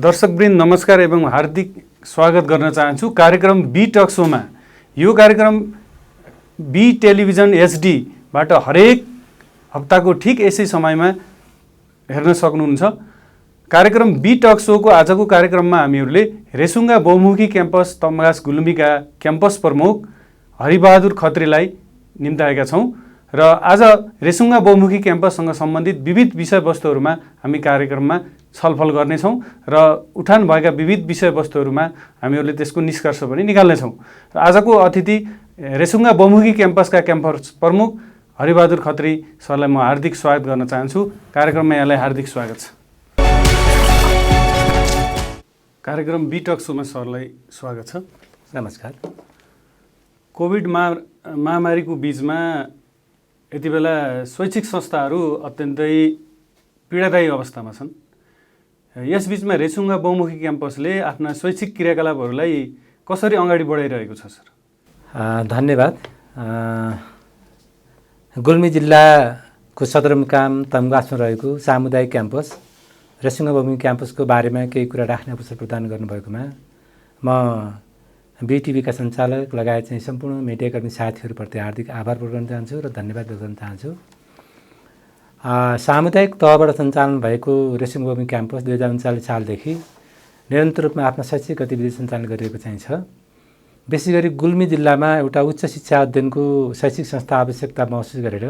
दर्शकवृन्द नमस्कार एवं हार्दिक स्वागत गर्न चाहन्छु कार्यक्रम बी टक शोमा। यो कार्यक्रम बी टेलिभिजन एचडीबाट हरेक हप्ताको ठिक यसै समयमा हेर्न सक्नुहुन्छ। कार्यक्रम बी टक शोको आजको कार्यक्रममा हामीहरूले रेसुङ्गा बहुमुखी क्याम्पस तम्घास गुल्मीका क्याम्पस प्रमुख हरिबहादुर खत्रीलाई निम्ताएका छौँ र आज रेसुङ्गा बहुमुखी क्याम्पससँग सम्बन्धित विविध विषयवस्तुहरूमा हामी कार्यक्रममा छलफल गर्नेछौँ र उठान भएका विविध विषयवस्तुहरूमा हामीहरूले त्यसको निष्कर्ष पनि निकाल्नेछौँ। र आजको अतिथि रेसुङ्गा बहुमुखी क्याम्पसका क्याम्पस प्रमुख हरिबहादुर खत्री सरलाई म हार्दिक स्वागत गर्न चाहन्छु। कार्यक्रममा यहाँलाई हार्दिक स्वागत छ। कार्यक्रम बी टक शोमा सरलाई स्वागत छ। नमस्कार। कोभिड महामारीको बीचमा यति बेला शैक्षिक संस्थाहरू अत्यन्तै पीडादायी अवस्थामा छन्। यस बीचमा रेसुङ्गा बहुमुखी क्याम्पसले आफ्ना शैक्षिक क्रियाकलापहरूलाई कसरी अगाडि बढाइरहेको छ सर? धन्यवाद। गुल्मी जिल्लाको सदरमुकाम तम्घासमा रहेको सामुदायिक क्याम्पस रेसुङ्गा बहुमुखी क्याम्पसको बारेमा केही कुरा राख्ने अवसर प्रदान गर्नुभएकोमा म बीटिभीका सञ्चालक लगायत चाहिँ सम्पूर्ण मिडियाकर्मी साथीहरूप्रति हार्दिक आभार प्रकट गर्न चाहन्छु र धन्यवाद व्यक्त गर्न चाहन्छु। सामुदायिक तहबाट सञ्चालन भएको रेसुङ्गा बहुमुखी क्याम्पस 2039 सालदेखि निरन्तर रूपमा आफ्ना शैक्षिक गतिविधि सञ्चालन गरिएको चाहिँ छ। विशेष गरी गुल्मी जिल्लामा एउटा उच्च शिक्षा अध्ययनको शैक्षिक संस्था आवश्यकता महसुस गरेर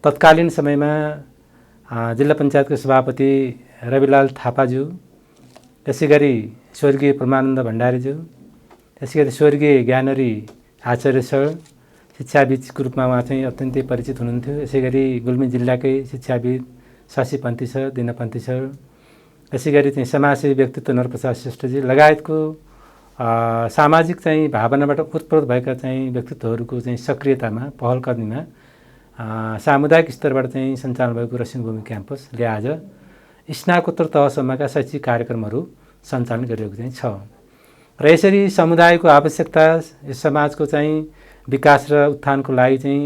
तत्कालीन समयमा जिल्ला पञ्चायतको सभापति रविलाल थापाज्यू, त्यसै गरी स्वर्गीय परमानन्द भण्डारीज्यू, त्यसै गरी स्वर्गीय ज्ञानहरी आचार्य सर शिक्षाविदको रूपमा उहाँ चाहिँ अत्यन्तै परिचित हुनुहुन्थ्यो। यसै गरी गुल्मी जिल्लाकै शिक्षाविद शशि पन्थी सर, दिनपन्थी सर, यसै गरी चाहिँ समाजसेवी व्यक्तित्व नरप्रसाद श्रेष्ठजी लगायतको सामाजिक चाहिँ भावनाबाट उत्प्रोत भएका चाहिँ व्यक्तित्वहरूको चाहिँ सक्रियतामा पहलकदमीमा सामुदायिक स्तरबाट चाहिँ सञ्चालन भएको रेसुङ्गा बहुमुखी क्याम्पसले आज स्नातकोत्तर तहसम्मका शैक्षिक कार्यक्रमहरू सञ्चालन गरिरहेको चाहिँ छ। र यसरी समुदायको आवश्यकता, यस समाजको चाहिँ विकास र उत्थानको लागि चाहिँ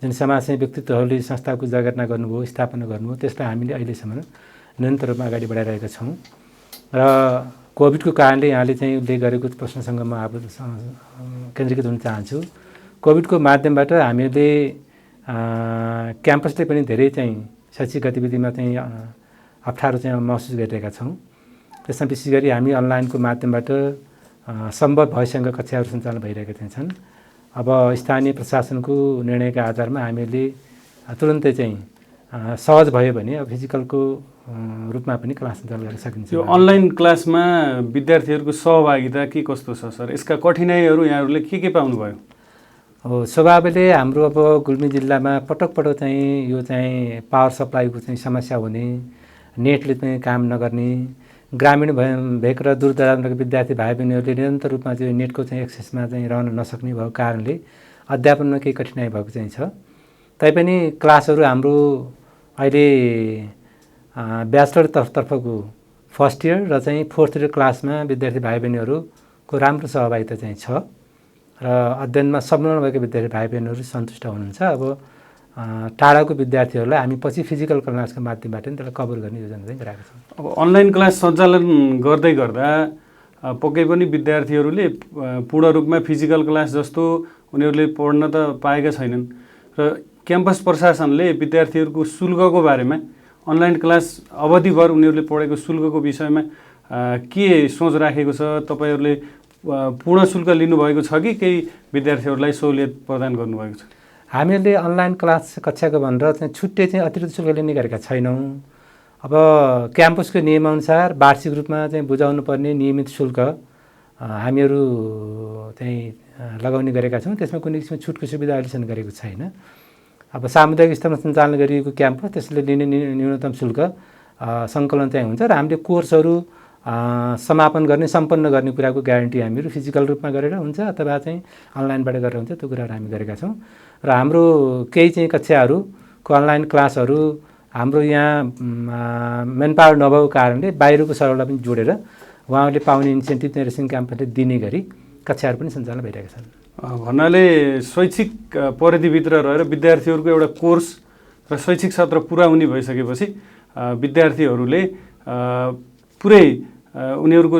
जुन समाजसेवी व्यक्तित्वहरूले संस्थाको जगेर्ना गर्नुभयो, स्थापना गर्नुभयो, त्यसलाई हामीले अहिलेसम्म निरन्तर रूपमा अगाडि बढाइरहेका छौँ। र कोभिडको कारणले यहाँले चाहिँ उल्लेख गरेको प्रश्नसँग म अब केन्द्रीकृत हुन चाहन्छु। कोभिडको माध्यमबाट हामीले क्याम्पसले पनि धेरै चाहिँ शैक्षिक गतिविधिमा चाहिँ अप्ठ्यारो चाहिँ महसुस गरिरहेका छौँ। त्यसमा विशेष गरी हामी अनलाइनको माध्यमबाट सम्भव भएसँग कक्षाहरू सञ्चालन भइरहेका चाहिँ छन्। अब स्थानीय प्रशासनको निर्णयका आधारमा हामीले तुरन्तै चाहिँ सहज भयो भने अब फिजिकलको रूपमा पनि क्लास सञ्चालन गर्न सकिन्छ। यो अनलाइन क्लासमा विद्यार्थीहरूको सहभागिता के कस्तो छ सर? यसका कठिनाइहरू यहाँहरूले के पाउनुभयो? हो, स्वभावले हाम्रो अब गुल्मी जिल्लामा पटक चाहिँ यो चाहिँ पावर सप्लाईको चाहिँ समस्या हुने, नेटले चाहिँ काम नगर्ने, ग्रामीण भेक र दूरदराजका विद्यार्थी भाइ बहिनीहरूले निरन्तर रूपमा चाहिँ नेटको चाहिँ एक्सेसमा चाहिँ रहन नसक्ने भएको कारणले अध्यापनमा केही कठिनाइ भएको चाहिँ छ। तैपनि क्लासहरू हाम्रो अहिले ब्याचलर तर्फको फर्स्ट इयर र चाहिँ फोर्थ इयर क्लासमा विद्यार्थी भाइ बहिनीहरूको राम्रो सहभागिता चाहिँ छ र अध्ययनमा संलग्न भएका विद्यार्थी भाइ बहिनीहरू सन्तुष्ट हुनुहुन्छ। अब टाढाको विद्यार्थीहरूलाई हामी पछि फिजिकल क्लासको माध्यमबाट पनि त्यसलाई कभर गर्ने योजना चाहिँ गराएको छौँ। अब अनलाइन क्लास सञ्चालन गर्दै गर्दा पक्कै पनि विद्यार्थीहरूले पूर्ण रूपमा फिजिकल क्लास जस्तो उनीहरूले पढ्न त पाएका छैनन् र क्याम्पस प्रशासनले विद्यार्थीहरूको शुल्कको बारेमा अनलाइन क्लास अवधिभर उनीहरूले पढेको शुल्कको विषयमा के सोच राखेको छ? तपाईँहरूले पूर्ण शुल्क लिनुभएको छ कि केही विद्यार्थीहरूलाई सहुलियत प्रदान गर्नुभएको छ? हामीले अनलाइन क्लास कक्षाको भनेर चाहिँ छुट्टै चाहिँ अतिरिक्त शुल्क लिने गरेका छैनौँ। अब क्याम्पसको नियमअनुसार वार्षिक रूपमा चाहिँ बुझाउनु पर्ने नियमित शुल्क हामीहरू चाहिँ लगाउने गरेका छौँ। त्यसमा कुनै किसिमको छुटको सुविधा अहिलेसम्म गरेको छैन। अब सामुदायिक स्तरमा सञ्चालन गरिएको क्याम्पस त्यसले लिने न्यूनतम शुल्क सङ्कलन चाहिँ हुन्छ र हामीले कोर्सहरू समापन गर्ने, सम्पन्न गर्ने कुराको ग्यारेन्टी हामीहरू फिजिकल रूपमा गरेर हुन्छ अथवा चाहिँ अनलाइनबाट गरेर हुन्छ, त्यो कुराहरू हामी गरेका छौँ। र हाम्रो केही चाहिँ कक्षाहरूको अनलाइन क्लासहरू हाम्रो यहाँ मेन पावर नभएको कारणले बाहिरको सरलाई पनि जोडेर उहाँहरूले पाउने इन्सेन्टिभ चाहिँ रेसुङ्गा क्याम्पसले दिने गरी कक्षाहरू पनि सञ्चालन भइरहेका छन्। भन्नाले शैक्षिक परिधिभित्र रहेर विद्यार्थीहरूको एउटा कोर्स र शैक्षिक सत्र पुरा हुने भइसकेपछि विद्यार्थीहरूले पुरै उनीहरूको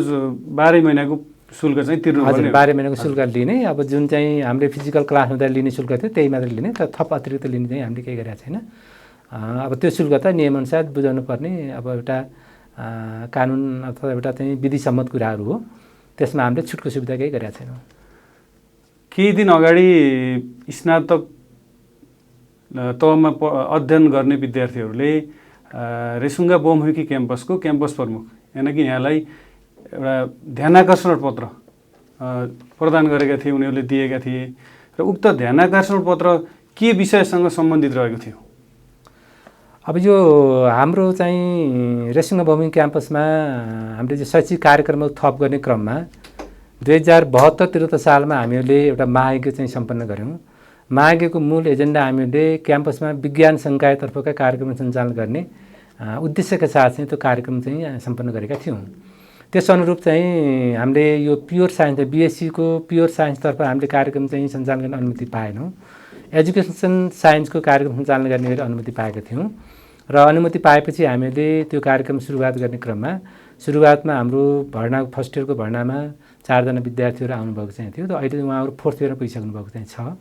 12 महिनाको शुल्क चाहिँ तिर्नुपर्ने? 12 महिनाको शुल्क लिने। अब जुन चाहिँ हामीले फिजिकल क्लास हुँदा लिने शुल्क थियो त्यही मात्र लिने, तर थप अतिरिक्त लिने चाहिँ हामीले केही गरेका छैन। अब त्यो शुल्क त नियमअनुसार बुझाउनु पर्ने अब एउटा कानुन अथवा एउटा चाहिँ विधिसम्मत कुराहरू हो, त्यसमा हामीले छुटको सुविधा केही गरेका छैनौँ। केही दिन अगाडि स्नातक तहमा अध्ययन गर्ने विद्यार्थीहरूले रेसुङ्गा बहुमुखी क्याम्पसको क्याम्पस प्रमुख यानि कि यहाँलाई एउटा ध्यानाकर्षण पत्र प्रदान गरेका थिए, उनीहरूले दिएका थिए र उक्त ध्यानाकर्षण पत्र के विषयसँग सम्बन्धित रहेको थियो? अब यो हाम्रो चाहिँ रेसुङ्गा बहुमुखी क्याम्पसमा हामीले जो शैक्षिक कार्यक्रमहरू थप गर्ने क्रममा 2072-73 सालमा हामीहरूले एउटा महायज्ञ चाहिँ सम्पन्न गऱ्यौँ। महायज्ञको मूल एजेन्डा हामीले क्याम्पसमा विज्ञान संकायतर्फका कार्यक्रम सञ्चालन गर्ने उद्देश्यका साथ चाहिँ त्यो कार्यक्रम चाहिँ सम्पन्न गरेका थियौँ। त्यस अनुरूप चाहिँ हामीले यो प्योर साइन्स बिएससीको प्योर साइन्सतर्फ हामीले कार्यक्रम चाहिँ सञ्चालन गर्ने अनुमति पाएनौँ। एजुकेसन साइन्सको कार्यक्रम सञ्चालन गर्ने अनुमति पाएका थियौँ र अनुमति पाएपछि हामीले त्यो कार्यक्रम सुरुवात गर्ने क्रममा सुरुवातमा हाम्रो भर्ना फर्स्ट इयरको भर्नामा 4 जना विद्यार्थीहरू आउनुभएको चाहिँ थियो। अहिले उहाँहरू 4th इयरमा पुगिसक्नु भएको चाहिँ छ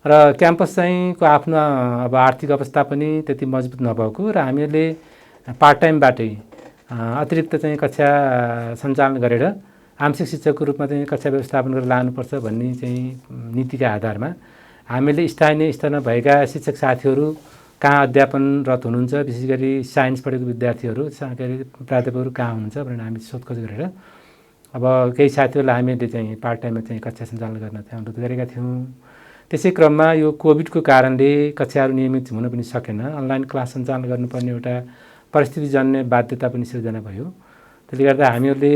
र क्याम्पस चाहिँ को आफ्नो अब आर्थिक अवस्था पनि त्यति मजबुत नभएको र हामीहरूले पार्ट टाइमबाटै अतिरिक्त चाहिँ कक्षा सञ्चालन गरेर आंशिक शिक्षकको रूपमा चाहिँ कक्षा व्यवस्थापन गरेर लानुपर्छ भन्ने चाहिँ नीतिका आधारमा हामीले स्थानीय स्तरमा भएका शिक्षक साथीहरू कहाँ अध्यापनरत हुनुहुन्छ, विशेष गरी साइन्स पढेको विद्यार्थीहरू प्राध्यापकहरू कहाँ हुनुहुन्छ भनेर हामी सोधखोज गरेर अब केही साथीहरूलाई हामीले चाहिँ पार्ट टाइममा चाहिँ कक्षा सञ्चालन गर्न चाहिँ अनुरोध गरेका थियौँ। त्यसै क्रममा यो कोभिडको कारणले कक्षाहरू नियमित हुन पनि सकेन, अनलाइन क्लास सञ्चालन गर्नुपर्ने एउटा परिस्थितिजन्य बाध्यता पनि सिर्जना भयो। त्यसले गर्दा हामीहरूले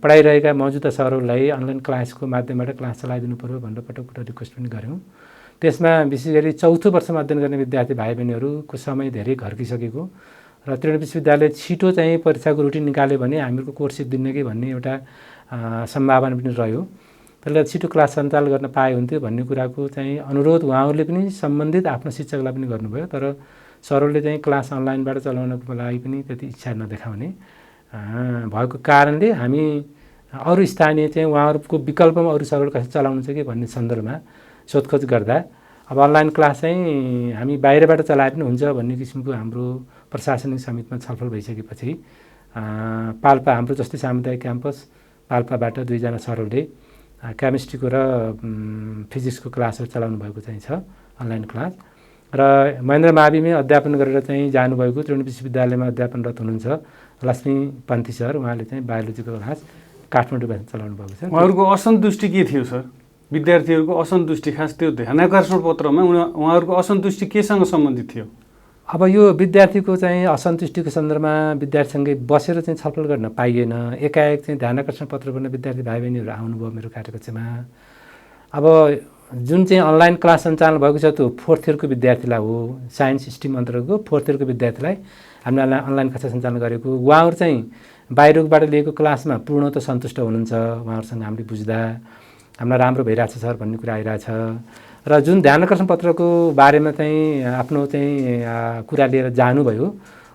पढाइरहेका मौजुदा सरहरूलाई अनलाइन क्लासको माध्यमबाट क्लास चलाइदिनु पर्यो भनेर पटक पटक रिक्वेस्ट पनि गऱ्यौँ। त्यसमा विशेष गरी 4थो वर्षमा अध्ययन गर्ने विद्यार्थी भाइ बहिनीहरूको समय धेरै घर्किसकेको र त्रिवेणी विश्वविद्यालय छिटो चाहिँ परीक्षाको रुटिन निकाल्यो भने हामीहरूको कोर्स सिद्धिन्न कि भन्ने एउटा सम्भावना पनि रह्यो। त्यसले छिटो क्लास सञ्चालन गर्न पाए हुन्थ्यो भन्ने कुराको चाहिँ अनुरोध उहाँहरूले पनि सम्बन्धित आफ्नो शिक्षकलाई पनि गर्नुभयो, तर सरहरूले चाहिँ क्लास अनलाइनबाट चलाउनको लागि पनि त्यति इच्छा नदेखाउने भएको कारणले हामी अरू स्थानीय चाहिँ उहाँहरूको विकल्पमा अरू सरहरू कसरी चलाउनुहुन्छ कि भन्ने सन्दर्भमा सोधखोज गर्दा अब अनलाइन क्लास चाहिँ हामी बाहिरबाट चलाए पनि हुन्छ भन्ने किसिमको हाम्रो प्रशासनिक समितिमा छलफल भइसकेपछि पाल्पा हाम्रो जस्तै सामुदायिक क्याम्पस पाल्पाबाट 2 जना सरहरूले केमिस्ट्रीको र फिजिक्सको क्लासहरू चलाउनु भएको चाहिँ छ अनलाइन क्लास र महेन्द्र माविमै अध्यापन गरेर चाहिँ जानुभएको त्रिवेणी विश्वविद्यालयमा अध्यापनरत हुनुहुन्छ लक्ष्मी पन्थी सर, उहाँले चाहिँ बायोलोजीको क्लास काठमाडौँमा चलाउनु भएको छ। उहाँहरूको असन्तुष्टि के थियो सर? विद्यार्थीहरूको असन्तुष्टि खास त्यो ध्यानाकर्षण पत्रमा उहाँहरूको असन्तुष्टि केसँग सम्बन्धित थियो? अब यो विद्यार्थीको चाहिँ असन्तुष्टिको सन्दर्भमा विद्यार्थीसँगै बसेर चाहिँ छलफल गर्न पाइएन। एकाएक चाहिँ ध्यानाकर्षण पत्र गर्ने विद्यार्थी भाइ बहिनीहरू आउनुभयो मेरो कार्यकक्षमा। अब जुन चाहिँ अनलाइन क्लास सञ्चालन भएको छ त्यो 4th इयरको विद्यार्थीलाई हो, साइन्स स्ट्रिम अन्तर्गतको 4th इयरको विद्यार्थीलाई हामीले अनलाइन कक्षा सञ्चालन गरेको। उहाँहरू चाहिँ बाहिरबाट लिएको क्लासमा पूर्णतः सन्तुष्ट हुनुहुन्छ। उहाँहरूसँग हामीले बुझ्दा हामीलाई राम्रो भइरहेछ सर भन्ने कुरा आइरहेछ र जुन ध्यानाकर्षण पत्रको बारेमा चाहिँ आफ्नो चाहिँ कुरा लिएर जानुभयो,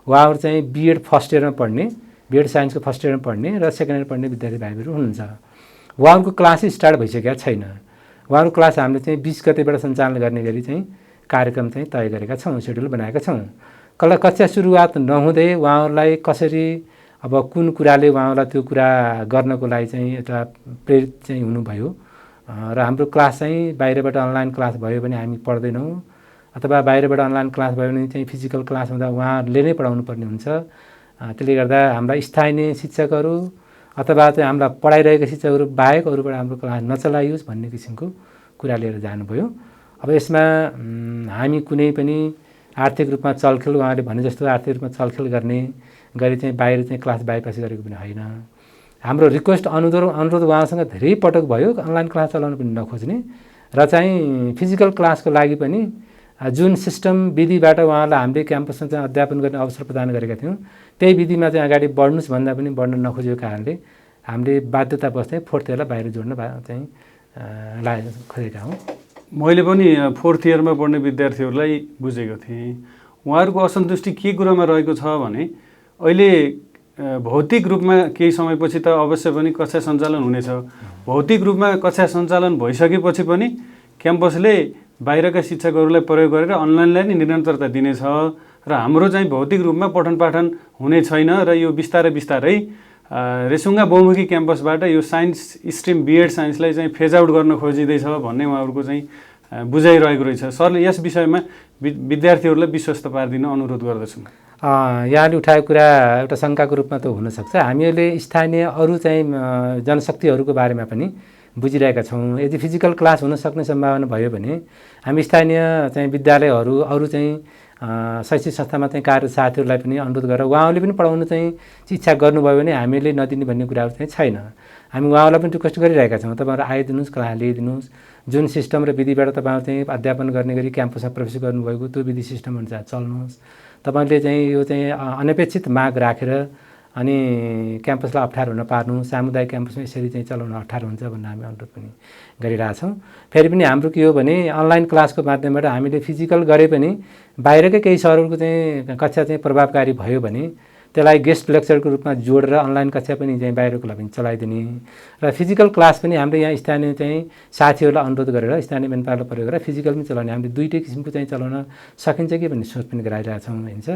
उहाँहरू चाहिँ बिएड फर्स्ट इयरमा पढ्ने, बिएड साइन्सको फर्स्ट इयरमा पढ्ने र सेकेन्ड इयर पढ्ने विद्यार्थी भाइहरू हुनुहुन्छ। उहाँहरूको क्लास स्टार्ट भइसकेको छैन। उहाँहरूको क्लास हामीले चाहिँ 20 गतेबाट सञ्चालन गर्ने गरी चाहिँ कार्यक्रम चाहिँ तय गरेका छौँ, सेड्युल बनाएका छौँ। कक्षा सुरुवात नहुँदै उहाँहरूलाई कसरी अब कुन कुराले उहाँहरूलाई त्यो कुरा गर्नको लागि चाहिँ एउटा प्रेरित चाहिँ हुनुभयो र हाम्रो क्लास चाहिँ बाहिरबाट अनलाइन क्लास भयो भने हामी पढ्दैनौँ अथवा बाहिरबाट अनलाइन क्लास भयो भने चाहिँ फिजिकल क्लास हुँदा उहाँहरूले नै पढाउनु पर्ने हुन्छ। त्यसले गर्दा हाम्रा स्थानीय शिक्षकहरू अथवा चाहिँ हाम्रा पढाइरहेका शिक्षकहरू बाहेक अरूबाट हाम्रो क्लास नचलाइयोस् भन्ने किसिमको कुरा लिएर जानुभयो। अब यसमा हामी कुनै पनि आर्थिक रूपमा चलखेल उहाँले भने जस्तो आर्थिक रूपमा चलखेल गर्ने गरी चाहिँ बाहिर चाहिँ क्लास बाइपास गरेको पनि होइन। हाम्रो रिक्वेस्ट अनुरोध उहाँसँग धेरै पटक भयो अनलाइन क्लास चलाउन पनि नखोज्ने र चाहिँ फिजिकल क्लासको लागि पनि जुन सिस्टम विधिबाट उहाँलाई हामीले क्याम्पसमा चाहिँ अध्यापन गर्ने अवसर प्रदान गरेका थियौँ त्यही विधिमा चाहिँ अगाडि बढ्नुहोस् भन्दा पनि बढ्न नखोजेको कारणले हामीले बाध्यता बस्दै 4th इयरलाई बाहिर जोड्न चाहिँ खोजेका हौँ। मैले पनि 4th इयरमा पढ्ने विद्यार्थीहरूलाई बुझेको थिएँ। उहाँहरूको असन्तुष्टि के कुरामा रहेको छ भने अहिले भौतिक रूपमा केही समयपछि त अवश्य पनि कक्षा सञ्चालन हुनेछ। भौतिक रूपमा कक्षा सञ्चालन भइसकेपछि पनि क्याम्पसले बाहिरका शिक्षकहरूलाई प्रयोग गरेर अनलाइनलाई नै निरन्तरता दिनेछ र हाम्रो चाहिँ भौतिक रूपमा पठन पाठन हुने छैन र यो बिस्तारै बिस्तारै रेसुङ्गा बहुमुखी क्याम्पसबाट यो साइन्स स्ट्रिम बिएड साइन्सलाई चाहिँ फेज आउट गर्न खोजिँदैछ भन्ने उहाँहरूको चाहिँ बुझाइरहेको रहेछ। सरले यस विषयमा विद्यार्थीहरूलाई विश्वस्त पारिदिन अनुरोध गर्दछु। यहाँले उठाएको कुरा एउटा शङ्काको रूपमा त हुनसक्छ। हामीहरूले स्थानीय अरू चाहिँ जनशक्तिहरूको बारेमा पनि बुझिरहेका छौँ। यदि फिजिकल क्लास हुन सक्ने सम्भावना भयो भने हामी स्थानीय चाहिँ विद्यालयहरू अरू चाहिँ शैक्षिक संस्थामा चाहिँ कार्यरत साथीहरूलाई पनि अनुरोध गरेर उहाँहरूले पनि पढाउनु चाहिँ इच्छा गर्नुभयो भने हामीले नदिने भन्ने कुराहरू चाहिँ छैन। हामी उहाँहरूलाई पनि रिक्वेस्ट गरिरहेका छौँ, तपाईँहरू आइदिनुहोस्, क्लास लिइदिनुहोस्। जुन सिस्टम र विधिबाट तपाईँहरू चाहिँ अध्यापन गर्ने गरी क्याम्पसमा प्रवेश गर्नुभएको त्यो विधि सिस्टम अनुसार चल्नुहोस्। तपाईँले चाहिँ यो चाहिँ अनपेक्षित माग राखेर अनि क्याम्पसलाई अप्ठ्यारो हुन पार्नु, सामुदायिक क्याम्पसमा यसरी चाहिँ चलाउन अप्ठ्यारो हुन्छ भन्ने हामी अनुरोध पनि गरिरहेछौँ। फेरि पनि हाम्रो के हो भने अनलाइन क्लासको माध्यमबाट हामीले फिजिकल गरे पनि बाहिरकै केही सरहरूको चाहिँ कक्षा चाहिँ प्रभावकारी भयो भने त्यसलाई गेस्ट लेक्चरको रूपमा जोडेर अनलाइन कक्षा पनि चाहिँ बाहिरको लागि पनि चलाइदिने र फिजिकल क्लास पनि हामीले यहाँ स्थानीय चाहिँ साथीहरूलाई अनुरोध गरेर स्थानीय मेनपावरलाई प्रयोग गरेर फिजिकल पनि चलाउने हामीले दुईटै किसिमको चाहिँ चलाउन सकिन्छ कि भन्ने सोच पनि गराइरहेछौँ हुन्छ।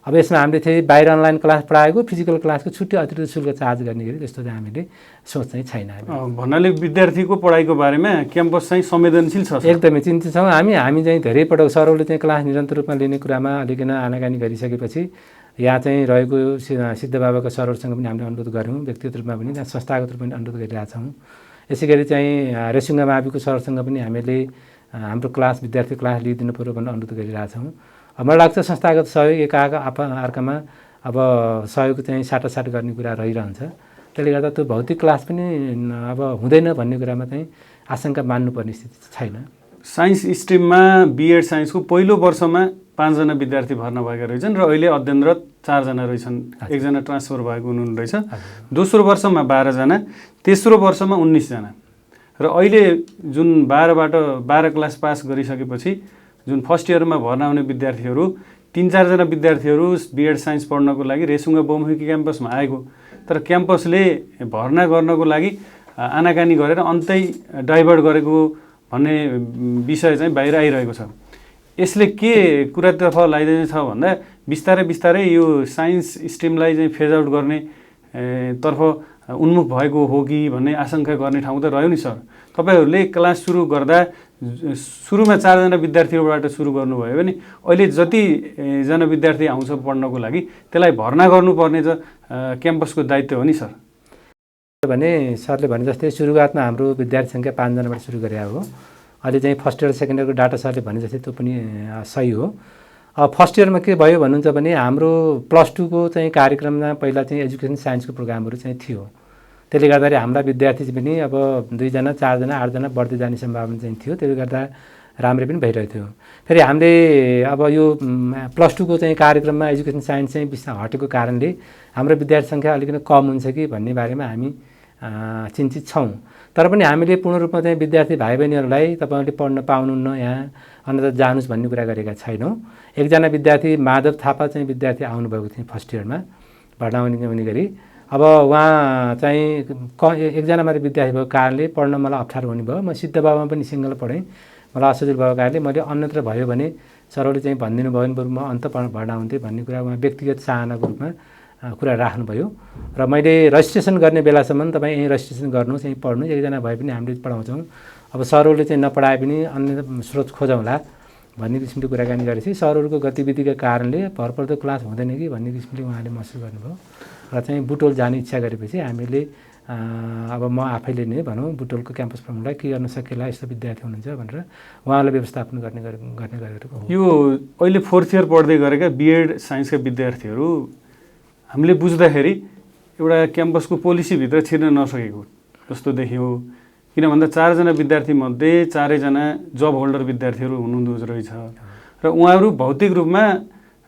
अब यसमा हामीले चाहिँ बाहिर अनलाइन क्लास पढाएको फिजिकल क्लासको छुट्टै अतिरिक्त शुल्क चार्ज गर्ने गरी त्यस्तो चाहिँ हामीले सोच चाहिँ छैन। भन्नाले विद्यार्थीको पढाइको बारेमा क्याम्पस चाहिँ संवेदनशील छ। एकदमै चिन्तित छौँ हामी चाहिँ धेरै पटक सरहरूले चाहिँ क्लास निरन्तर रूपमा लिने कुरामा अलिकन आनाकानी गरिसकेपछि यहाँ चाहिँ रहेको सिद्ध बाबाका सरहरूसँग पनि हामीले अनुरोध गऱ्यौँ, व्यक्तिगत रूपमा पनि संस्थागत रूपमा पनि अनुरोध गरिरहेछौँ। यसै गरी चाहिँ रेसुङ्गा माविको सरसँग पनि हामीले हाम्रो क्लास विद्यार्थी क्लास लिइदिनु पऱ्यो भनेर अनुरोध गरिरहेछौँ। मलाई लाग्छ संस्थागत सहयोग अर्कामा अब सहयोग चाहिँ साटासाट गर्ने कुरा रहिरहन्छ। त्यसले गर्दा त्यो भौतिक क्लास पनि अब हुँदैन भन्ने कुरामा चाहिँ आशंका मान्नुपर्ने स्थिति छैन। साइन्स स्ट्रिममा बिएड साइन्सको पहिलो वर्षमा 5 जना विद्यार्थी भर्ना भएका रहेछन् र अहिले अध्ययनरत 4 जना रहेछन्। एकजना ट्रान्सफर भएको हुनुहुन्छ रहेछ। दोस्रो वर्षमा 12 जना, तेस्रो वर्षमा 19 जना र अहिले जुन 12 क्लास पास गरिसकेपछि जुन फर्स्ट इयरमा भर्ना हुने विद्यार्थीहरू 3-4 जना विद्यार्थीहरू बिएड साइन्स पढ्नको लागि रेसुङ्गा बहुमुखी क्याम्पसमा आएको, तर क्याम्पसले भर्ना गर्नको लागि आनाकानी गरेर अन्तै डाइभर्ट गरेको भन्ने विषय चाहिँ बाहिर आइरहेको छ। यसले के कुरातर्फ लाइदिनेछ भन्दा बिस्तारै बिस्तारै यो साइन्स स्ट्रिमलाई चाहिँ फेज आउट गर्ने तर्फ उन्मुख भएको हो कि भन्ने आशंका गर्ने ठाउँ त रह्यो नि सर। तपाईँहरूले क्लास सुरु गर्दा सुरुमा 4 जना विद्यार्थीहरूबाट सुरु गर्नुभयो भने अहिले जति जना विद्यार्थी आउँछ पढ्नको लागि त्यसलाई भर्ना गर्नुपर्ने त क्याम्पसको दायित्व हो नि सर। भने सरले भने जस्तै सुरुवातमा हाम्रो विद्यार्थी सङ्ख्या 5 जनाबाट सुरु गरे हो। अहिले चाहिँ फर्स्ट इयर सेकेन्ड इयरको डाटा सरले भने जस्तै त्यो पनि सही हो। अब फर्स्ट इयरमा के भयो भन्नुहुन्छ भने हाम्रो +2 को चाहिँ कार्यक्रममा पहिला चाहिँ एजुकेसन साइन्सको प्रोग्रामहरू चाहिँ थियो। त्यसले गर्दाखेरि हाम्रा विद्यार्थी पनि अब 2 जना 4 जना 8 जना बढ्दै जाने सम्भावना चाहिँ थियो। त्यसले गर्दा राम्रै पनि भइरहेको थियो। फेरि हामीले अब यो +2 को चाहिँ कार्यक्रममा एजुकेसन साइन्स चाहिँ बिस्तारै हटेको कारणले हाम्रो विद्यार्थी सङ्ख्या अलिकति कम हुन्छ कि भन्ने बारेमा हामी चिन्तित छौँ। तर पनि हामीले पूर्ण रूपमा चाहिँ विद्यार्थी भाइ बहिनीहरूलाई तपाईँहरूले पढ्न पाउनुहुन्न यहाँ अन्यथा जानुहोस् भन्ने कुरा गरेका छैनौँ। एकजना विद्यार्थी माधव थापा चाहिँ विद्यार्थी आउनुभएको थियो फर्स्ट इयरमा भर्ना हुने गरी। अब उहाँ चाहिँ एकजना मात्रै विद्यार्थी भएको कारणले पढ्न मलाई अप्ठ्यारो हुने भयो। म सिद्ध बाबामा पनि सिङ्गल पढेँ, मलाई असजिलो भएको कारणले मैले अन्यत्र भयो भने सरले चाहिँ भनिदिनु भयो भने बरु म अन्त भर्ना हुन्थेँ भन्ने कुरा उहाँ व्यक्तिगत चाहनाको रूपमा कुरा राख्नुभयो र मैले रजिस्ट्रेसन गर्ने बेलासम्म तपाईँ यहीँ रजिस्ट्रेसन गर्नुहोस्, यहीँ पढ्नुहोस्, एकजना भए पनि हामीले पढाउँछौँ। अब सरहरूले चाहिँ नपढाए पनि अन्य स्रोत खोजौँला भन्ने किसिमले कुराकानी गरेपछि सरहरूको गतिविधिका कारणले भरपर्दो क्लास हुँदैन कि भन्ने किसिमले उहाँले महसुस गर्नुभयो र चाहिँ बुटोल जाने इच्छा गरेपछि हामीले अब म आफैले नै भनौँ बुटोलको क्याम्पस प्रमुखलाई के गर्न सकेला यस्तो विद्यार्थी हुनुहुन्छ भनेर उहाँलाई व्यवस्थापन गर्ने गरेको हो। यो अहिले 4th इयर पढ्दै गरेका बिएड साइन्सका विद्यार्थीहरू हामीले बुझ्दाखेरि एउटा क्याम्पसको पोलिसीभित्र छिर्न नसकेको जस्तो देखियो। किन भन्दा 4 जना विद्यार्थीमध्ये 4 जना जब होल्डर विद्यार्थीहरू हुनुहुँदो रहेछ र उहाँहरू भौतिक रूपमा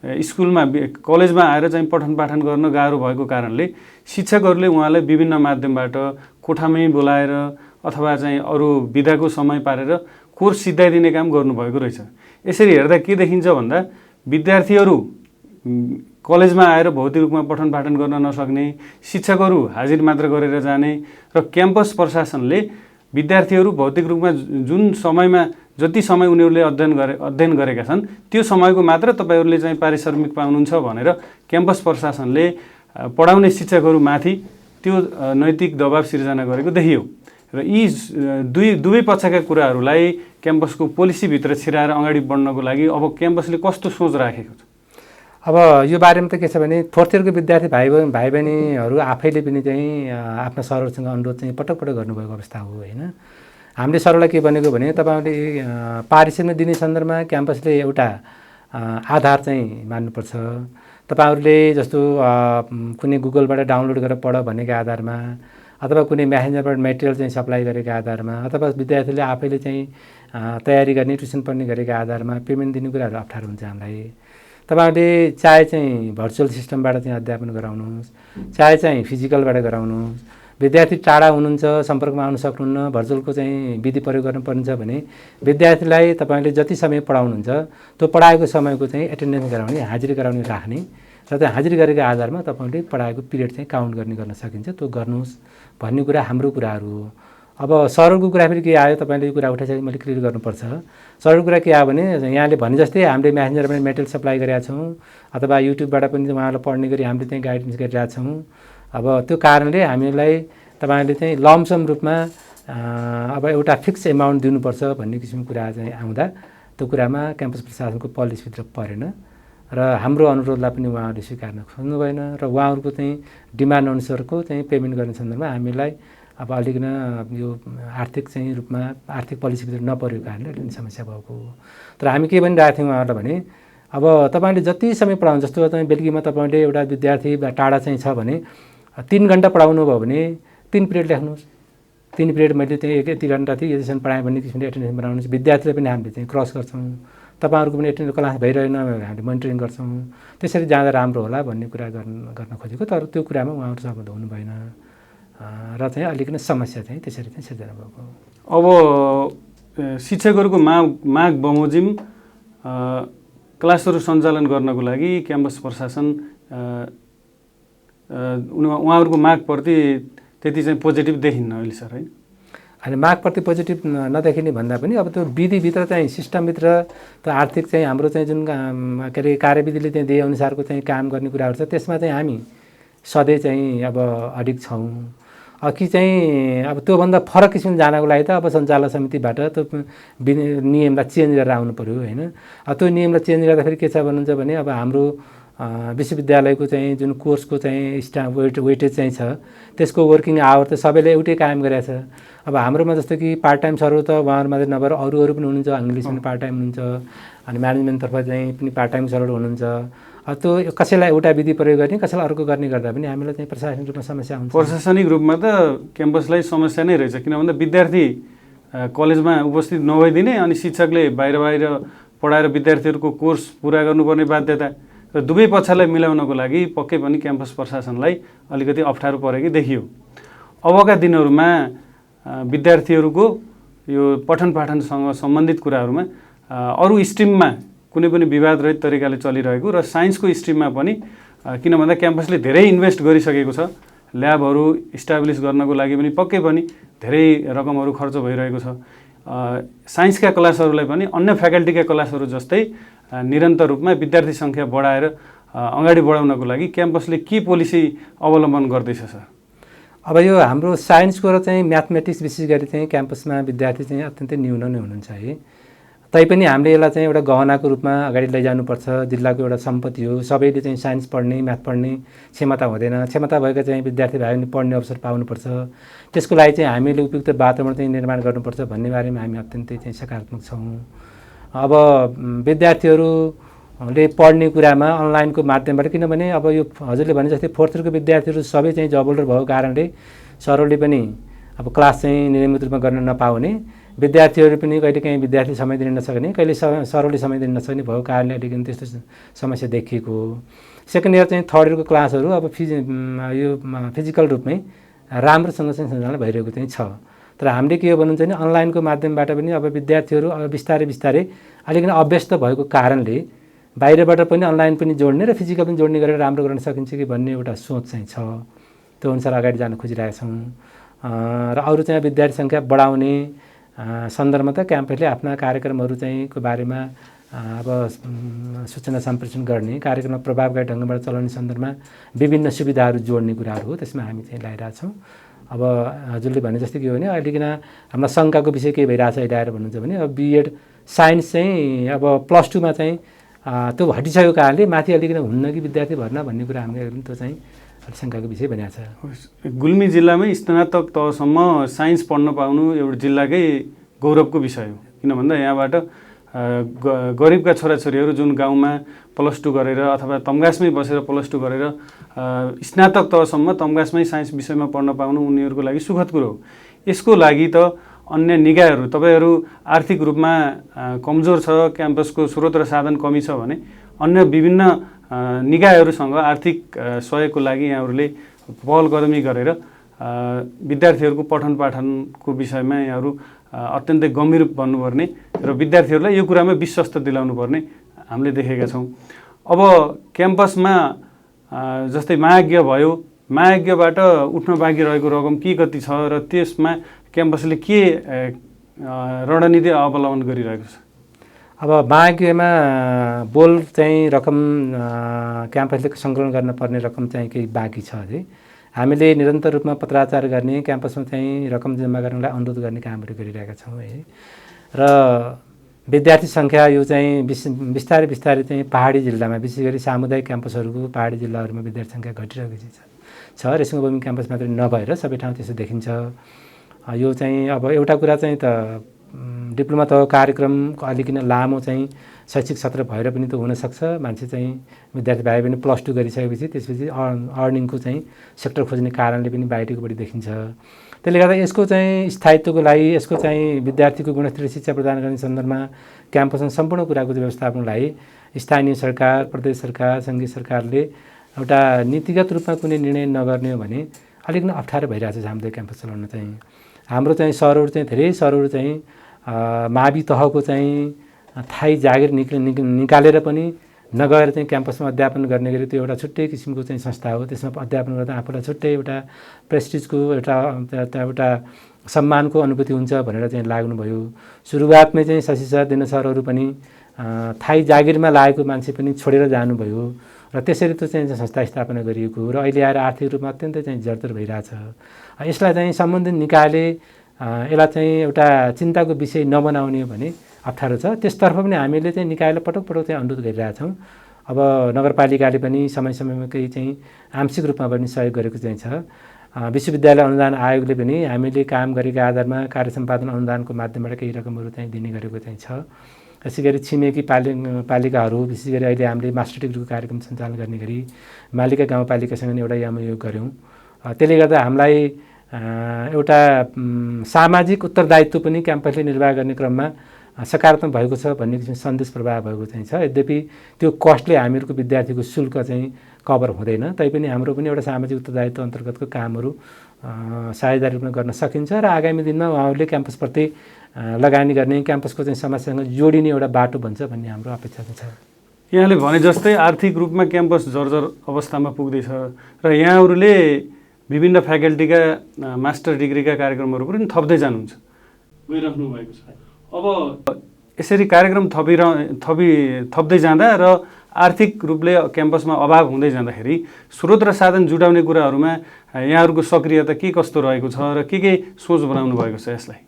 स्कुलमा कलेजमा आएर चाहिँ पठन पाठन गर्न गाह्रो भएको कारणले शिक्षकहरूले उहाँलाई विभिन्न माध्यमबाट कोठामै बोलाएर अथवा चाहिँ अरू विधाको समय पारेर कोर्स सिद्धाइदिने काम गर्नुभएको रहेछ। यसरी हेर्दा के देखिन्छ भन्दा विद्यार्थीहरू कलेजमा आएर भौतिक रूपमा पठन पाठन गर्न नसक्ने, शिक्षकहरू हाजिर मात्र गरेर जाने र क्याम्पस प्रशासनले विद्यार्थीहरू भौतिक रूपमा जुन समयमा जति समय उनीहरूले अध्ययन गरेका छन् त्यो समयको मात्र तपाईँहरूले चाहिँ पारिश्रमिक पाउनुहुन्छ भनेर क्याम्पस प्रशासनले पढाउने शिक्षकहरूमाथि त्यो नैतिक दबाब सिर्जना गरेको देखियो र यी दुवै पक्षका कुराहरूलाई क्याम्पसको पोलिसीभित्र छिराएर अगाडि बढ्नको लागि अब क्याम्पसले कस्तो सोच राखेको छ? अब यो बारेमा त के छ भने फोर्थ इयरको विद्यार्थी भाइ बहिनीहरू आफैले पनि चाहिँ आफ्ना सरहरूसँग अनुरोध चाहिँ पटक पटक गर्नुभएको अवस्था हो होइन। हामीले सरलाई के भनेको भने तपाईँहरूले पारिश्रमिक दिने सन्दर्भमा क्याम्पसले एउटा आधार चाहिँ मान्नुपर्छ। तपाईँहरूले जस्तो कुनै गुगलबाट डाउनलोड गरेर पढ भनेको आधारमा अथवा कुनै म्यासेन्जरबाट मेटेरियल चाहिँ सप्लाई गरेको आधारमा अथवा विद्यार्थीले आफैले चाहिँ तयारी गर्ने ट्युसन पढ्ने गरेको आधारमा पेमेन्ट दिने कुराहरू अप्ठ्यारो हुन्छ हामीलाई। तपाईँहरूले चाहे चाहिँ भर्चुअल सिस्टमबाट चाहिँ अध्यापन गराउनुहोस्, चाहे चाहिँ फिजिकलबाट गराउनुहोस्, विद्यार्थी टाढा हुनुहुन्छ, सम्पर्कमा आउन सक्नुहुन्न, भर्चुअलको चाहिँ विधि प्रयोग गर्नुपर्छ भने विद्यार्थीलाई तपाईँले जति समय पढाउनुहुन्छ त्यो पढाएको समयको चाहिँ एटेन्डेन्स गराउने, हाजिरी गराउने राख्ने र त्यो हाजिरी गरेको आधारमा तपाईँले पढाएको पिरियड चाहिँ काउन्ट गर्न सकिन्छ, त्यो गर्नुहोस् भन्ने कुरा हाम्रो कुराहरू हो। अब सरहरूको कुरा फेरि के आयो, तपाईँले यो कुरा उठाइसके मैले क्लियर गर्नुपर्छ। सरहरूको कुरा के आयो भने यहाँले भने जस्तै हामीले म्यासेन्जरमा मेटेरियल सप्लाई गरेका छौँ अथवा युट्युबबाट पनि उहाँलाई पढ्ने गरी हामीले चाहिँ गाइडेन्स गरिरहेका छौँ। अब त्यो कारणले हामीलाई तपाईँहरूले चाहिँ लमसम रूपमा अब एउटा फिक्स एमाउन्ट दिनुपर्छ भन्ने किसिमको कुरा चाहिँ आउँदा त्यो कुरामा क्याम्पस प्रशासनको पोलिसीभित्र परेन र हाम्रो अनुरोधलाई पनि उहाँहरूले स्वीकार्न खोज्नु भएन र उहाँहरूको चाहिँ डिमान्ड अनुसारको चाहिँ पेमेन्ट गर्ने सन्दर्भमा हामीलाई अब अलिकन यो आर्थिक चाहिँ रूपमा आर्थिक पोलिसीभित्र नपरेको कारणले अलिकति समस्या भएको हो। तर हामी के भनिरहेको थियौँ उहाँहरूलाई भने अब तपाईँले जति समय पढाउनु, जस्तो तपाईँ बेलुकीमा तपाईँले एउटा विद्यार्थी टाढा चाहिँ छ भने 3 घन्टा पढाउनु भयो भने 3 पिरियड लेख्नुहोस्। 3 पिरियड मैले चाहिँ यति घन्टा थियो यतिसम्म पढाएँ भन्ने किसिमले एटेन्डेन्स बनाउनुहोस्। विद्यार्थीलाई पनि हामीले चाहिँ क्रस गर्छौँ, तपाईँहरूको पनि एटेन्डेन्स क्लास भइरहेन हामीले मोनिटरिङ गर्छौँ, त्यसरी जाँदा राम्रो होला भन्ने कुरा गर्न खोजेको। तर त्यो कुरामा उहाँहरू सहमत हुनु भएन र चाहिँ अलिकति समस्या चाहिँ त्यसरी चाहिँ सिर्जना भएको। अब शिक्षकहरूको माग बमोजिम क्लासहरू सञ्चालन गर्नको लागि क्याम्पस प्रशासन उहाँहरूको मागप्रति त्यति चाहिँ पोजिटिभ देखिन्न अहिले सर, होइन? अनि मागप्रति पोजिटिभ नदेखिने भन्दा पनि अब त्यो विधिभित्र चाहिँ सिस्टमभित्र त्यो आर्थिक चाहिँ हाम्रो चाहिँ जुन के अरे कार्यविधिले चाहिँ दिए अनुसारको चाहिँ काम गर्ने कुराहरू छ त्यसमा चाहिँ हामी सधैँ चाहिँ अब अडिग छौँ। कि चाहिँ अब त्योभन्दा फरक किसिम जानको लागि त अब सञ्चालक समितिबाट त्यो नियमलाई चेन्ज गरेर आउनु पऱ्यो होइन। त्यो नियमलाई चेन्ज गर्दाखेरि के छ भन्नुहुन्छ भने अब हाम्रो विश्वविद्यालयको चाहिँ जुन कोर्सको चाहिँ वेटेज चाहिँ छ त्यसको वर्किङ आवर त सबैले एउटै कायम गरेको छ। अब हाम्रोमा जस्तो कि पार्ट टाइम सरहरू त उहाँहरू मात्रै नभएर अरू पनि हुनुहुन्छ, इङ्ग्लिस पनि पार्ट टाइम हुनुहुन्छ अनि म्यानेजमेन्टतर्फ चाहिँ पनि पार्ट टाइम सरहरू हुनुहुन्छ। त्यो कसैलाई एउटा विधि प्रयोग गर्ने कसैलाई अर्को गर्ने गर्दा पनि हामीलाई चाहिँ प्रशासनिक रूपमा समस्या हुन्छ। प्रशासनिक रूपमा त क्याम्पसलाई समस्या नै रहेछ, किन भन्दा विद्यार्थी कलेजमा उपस्थित नभइदिने अनि शिक्षकले बाहिर पढाएर विद्यार्थीहरूको कोर्स पुरा गर्नुपर्ने बाध्यता र दुवै पक्षलाई मिलाउनको लागि पक्कै पनि क्याम्पस प्रशासनलाई अलिकति अप्ठ्यारो परेको देखियो। अबका दिनहरूमा विद्यार्थीहरूको यो पठन पाठनसँग सम्बन्धित कुराहरूमा अरू स्ट्रिममा कुनै पनि विवाद रहित तरिकाले चलिरहेको र साइन्सको स्ट्रिममा पनि किन भन्दा क्याम्पसले धेरै इन्भेस्ट गरिसकेको छ, ल्याबहरू इस्टाब्लिस गर्नको लागि पनि पक्कै पनि धेरै रकमहरू खर्च भइरहेको छ। साइन्सका क्लासहरूलाई पनि अन्य फ्याकल्टीका क्लासहरू जस्तै निरन्तर रूपमा विद्यार्थी सङ्ख्या बढाएर अगाडि बढाउनको लागि क्याम्पसले के पोलिसी अवलम्बन गर्दैछ सर? अब यो हाम्रो साइन्सको र चाहिँ म्याथमेटिक्स विशेष गरी चाहिँ क्याम्पसमा विद्यार्थी चाहिँ अत्यन्तै न्यून नै हुनुहुन्छ है। तैपनि हामीले यसलाई चाहिँ एउटा गहनाको रूपमा अगाडि लैजानुपर्छ, जिल्लाको एउटा सम्पत्ति हो। सबैले चाहिँ साइन्स पढ्ने म्याथ पढ्ने क्षमता हुँदैन, क्षमता भएको चाहिँ विद्यार्थी भाइ पढ्ने अवसर पाउनुपर्छ। त्यसको लागि चाहिँ हामीले उपयुक्त वातावरण चाहिँ निर्माण गर्नुपर्छ भन्ने बारेमा हामी अत्यन्तै चाहिँ सकारात्मक छौँ। अब विद्यार्थीहरूले पढ्ने कुरामा अनलाइनको माध्यमबाट, किनभने अब यो हजुरले भने जस्तै फोर्थ इयरको विद्यार्थीहरू सबै चाहिँ जब होल्डर भएको कारणले सरहरूले पनि अब क्लास चाहिँ नियमित रूपमा गर्न नपाउने, विद्यार्थीहरू पनि कहिलेकाहीँ विद्यार्थी समय दिन नसक्ने, कहिले सरहरूले समय दिन नसक्ने भएको कारणले अलिकति त्यस्तो समस्या देखिएको हो। सेकेन्ड इयर चाहिँ थर्ड इयरको क्लासहरू अब यो फिजिकल रूपमै राम्रोसँग चाहिँ सञ्चालन भइरहेको चाहिँ छ। तर हामीले के हो भन्नुहुन्छ भने अनलाइनको माध्यमबाट पनि अब विद्यार्थीहरू अब बिस्तारै अलिकति अभ्यस्त भएको कारणले बाहिरबाट पनि अनलाइन पनि जोड्ने र फिजिकल पनि जोड्ने गरेर राम्रो गर्न सकिन्छ कि भन्ने एउटा सोच चाहिँ छ। त्यो अनुसार अगाडि जान खोजिरहेका छौँ। र अरू चाहिँ विद्यार्थी सङ्ख्या बढाउने सन्दर्भमा त क्याम्पसले आफ्ना कार्यक्रमहरू चाहिँ को बारेमा अब सूचना सम्प्रेषण गर्ने, कार्यक्रममा प्रभावकारी ढङ्गबाट चलाउने सन्दर्भमा विभिन्न सुविधाहरू जोड्ने कुराहरू हो। त्यसमा हामी चाहिँ लगाइरहेछौँ। अब हजुरले भने जस्तै के हो भने अहिलेकिन हामीलाई शङ्काको विषय के भइरहेछ अहिले आएर भन्नुहुन्छ भने अब बिएड साइन्स चाहिँ अब +2 मा चाहिँ त्यो हटिसकेको कारणले माथि अलिकति हुन्न कि विद्यार्थी भर्ना भन्ने कुरा हामीले त्यो चाहिँ शङ्काको विषय बनिएको छ। गुल्मी जिल्लामै स्नातक तहसम्म साइन्स पढ्न पाउनु एउटा जिल्लाकै गौरवको विषय हो। किन भन्दा यहाँबाट गरिबका छोराछोरीहरू जुन गाउँमा +2 गरेर अथवा तम्घासमै बसेर +2 गरेर स्नातक तहसम्म तम्घासमै साइन्स विषयमा पढ्न पाउनु उनीहरूको लागि सुखद कुरो हो। यसको लागि त अन्य निकायहरू, तपाईँहरू आर्थिक रूपमा कमजोर छ, क्याम्पसको स्रोत र साधन कमी छ भने अन्य विभिन्न निकायहरूसँग आर्थिक सहयोगको लागि यहाँहरूले पहल कदमी गरेर विद्यार्थीहरूको पठन पाठनको विषयमा यहाँहरू अत्यन्तै गम्भीर बन्नुपर्ने र विद्यार्थीहरूलाई यो कुरामा विश्वस्त दिलाउनु पर्ने हामीले देखेका छौँ। अब क्याम्पसमा जस्तै महायज्ञ भयो, महायज्ञबाट उठ्न बाँकी रहेको रकम के कति छ र त्यसमा क्याम्पसले के रणनीति अवलम्बन गरिरहेको छ? अब महायज्ञमा बोल चाहिँ रकम क्याम्पसले सङ्कलन गर्न पर्ने रकम चाहिँ केही बाँकी छ अझै। हामीले निरन्तर रूपमा पत्राचार गर्ने, क्याम्पसमा चाहिँ रकम जम्मा गर्नलाई अनुरोध गर्ने कामहरू गरिरहेका छौँ है। र विद्यार्थी सङ्ख्या यो चाहिँ बिस्तारै बिस्तारै चाहिँ पहाडी जिल्लामा, विशेष गरी सामुदायिक क्याम्पसहरूको पहाडी जिल्लाहरूमा विद्यार्थी सङ्ख्या घटिरहेको छ। रेसिङबोमी क्याम्पस मात्रै नभएर सबै ठाउँ त्यसो देखिन्छ। यो चाहिँ अब एउटा कुरा चाहिँ त डिप्लोमा तहको कार्यक्रम अलिकति लामो चाहिँ शैक्षिक सत्र भएर पनि त हुनसक्छ। मान्छे चाहिँ विद्यार्थी भाइ पनि +2 गरिसकेपछि त्यसपछि अर्निङको चाहिँ सेक्टर खोज्ने कारणले पनि बाहिरको बढी देखिन्छ। त्यसले गर्दा यसको चाहिँ स्थायित्वको लागि, यसको चाहिँ विद्यार्थीको गुणस्तरीय शिक्षा प्रदान गर्ने सन्दर्भमा क्याम्पसमा सम्पूर्ण कुराको व्यवस्थापनलाई स्थानीय सरकार, प्रदेश सरकार, सङ्घीय सरकारले एउटा नीतिगत रूपमा कुनै निर्णय नगर्ने हो भने अलिकति अप्ठ्यारो भइरहेको छ सामुदायिक क्याम्पस चलाउन चाहिँ। हाम्रो चाहिँ सहरहरू चाहिँ धेरै सहरहरू चाहिँ मावि तहको चाहिँ थाई जागिर निकालेर पनि नगएर चाहिँ क्याम्पसमा अध्यापन गर्ने गरी त्यो एउटा छुट्टै किसिमको चाहिँ संस्था हो। त्यसमा अध्यापन गर्दा आफूलाई छुट्टै एउटा प्रेस्टिजको एउटा सम्मानको अनुभूति हुन्छ भनेर चाहिँ लाग्नुभयो। सुरुवातमै चाहिँ शशि सर, दिन सरहरू पनि थाई जागिरमा लागेको मान्छे पनि छोडेर जानुभयो र त्यसरी त्यो चाहिँ संस्था स्थापना गरिएको र अहिले आएर आर्थिक रूपमा अत्यन्तै चाहिँ जर्जर भइरहेछ। यसलाई चाहिँ सम्बन्धित निकायले यसलाई चाहिँ एउटा चिन्ताको विषय नबनाउने हो भने अप्ठ्यारो छ। त्यसतर्फ पनि हामीले चाहिँ निकायलाई पटक पटक चाहिँ अनुरोध गरिरहेछौँ। अब नगरपालिकाले पनि समय समयमा केही चाहिँ आंशिक रूपमा पनि सहयोग गरेको चाहिँ छ। विश्वविद्यालय अनुदान आयोगले पनि हामीले काम गरेका आधारमा कार्य सम्पादन अनुदानको माध्यमबाट केही रकमहरू चाहिँ दिने गरेको चाहिँ छ। यसै गरी छिमेकी पालिकाहरू, विशेष गरी अहिले हामीले मास्टर डिग्रीको कार्यक्रम सञ्चालन गर्ने गरी मालिका गाउँपालिकासँग एउटा यामयोग गऱ्यौँ। त्यसले गर्दा हामीलाई एउटा सामाजिक उत्तरदायित्व पनि क्याम्पसले निर्वाह गर्ने क्रममा सकारात्मक भएको छ भन्ने किसिमको सन्देश प्रभाव भएको चाहिँ छ। यद्यपि त्यो कस्टले हामीहरूको विद्यार्थीको शुल्क चाहिँ कभर हुँदैन, तैपनि हाम्रो पनि एउटा सामाजिक उत्तरदायित्व अन्तर्गतको कामहरू साझेदारी रूपमा गर्न सकिन्छ र आगामी दिनमा उहाँहरूले क्याम्पसप्रति लगानी गर्ने, क्याम्पसको चाहिँ समस्यासँग जोडिने एउटा बाटो बन्छ भन्ने हाम्रो अपेक्षा छ। यहाँले भने जस्तै आर्थिक रूपमा क्याम्पस जर्जर अवस्थामा पुग्दैछ र यहाँहरूले विभिन्न फ्याकल्टीका मास्टर डिग्रीका कार्यक्रमहरू पनि थप्दै जानुहुन्छ, गइराख्नु भएको छ। अब यसरी कार्यक्रम थप्दै जाँदा र आर्थिक रूपले क्याम्पसमा अभाव हुँदै जाँदाखेरि स्रोत र साधन जुटाउने कुराहरूमा यहाँहरूको सक्रियता के कस्तो रहेको छ र के सोच बनाउनु भएको छ यसलाई?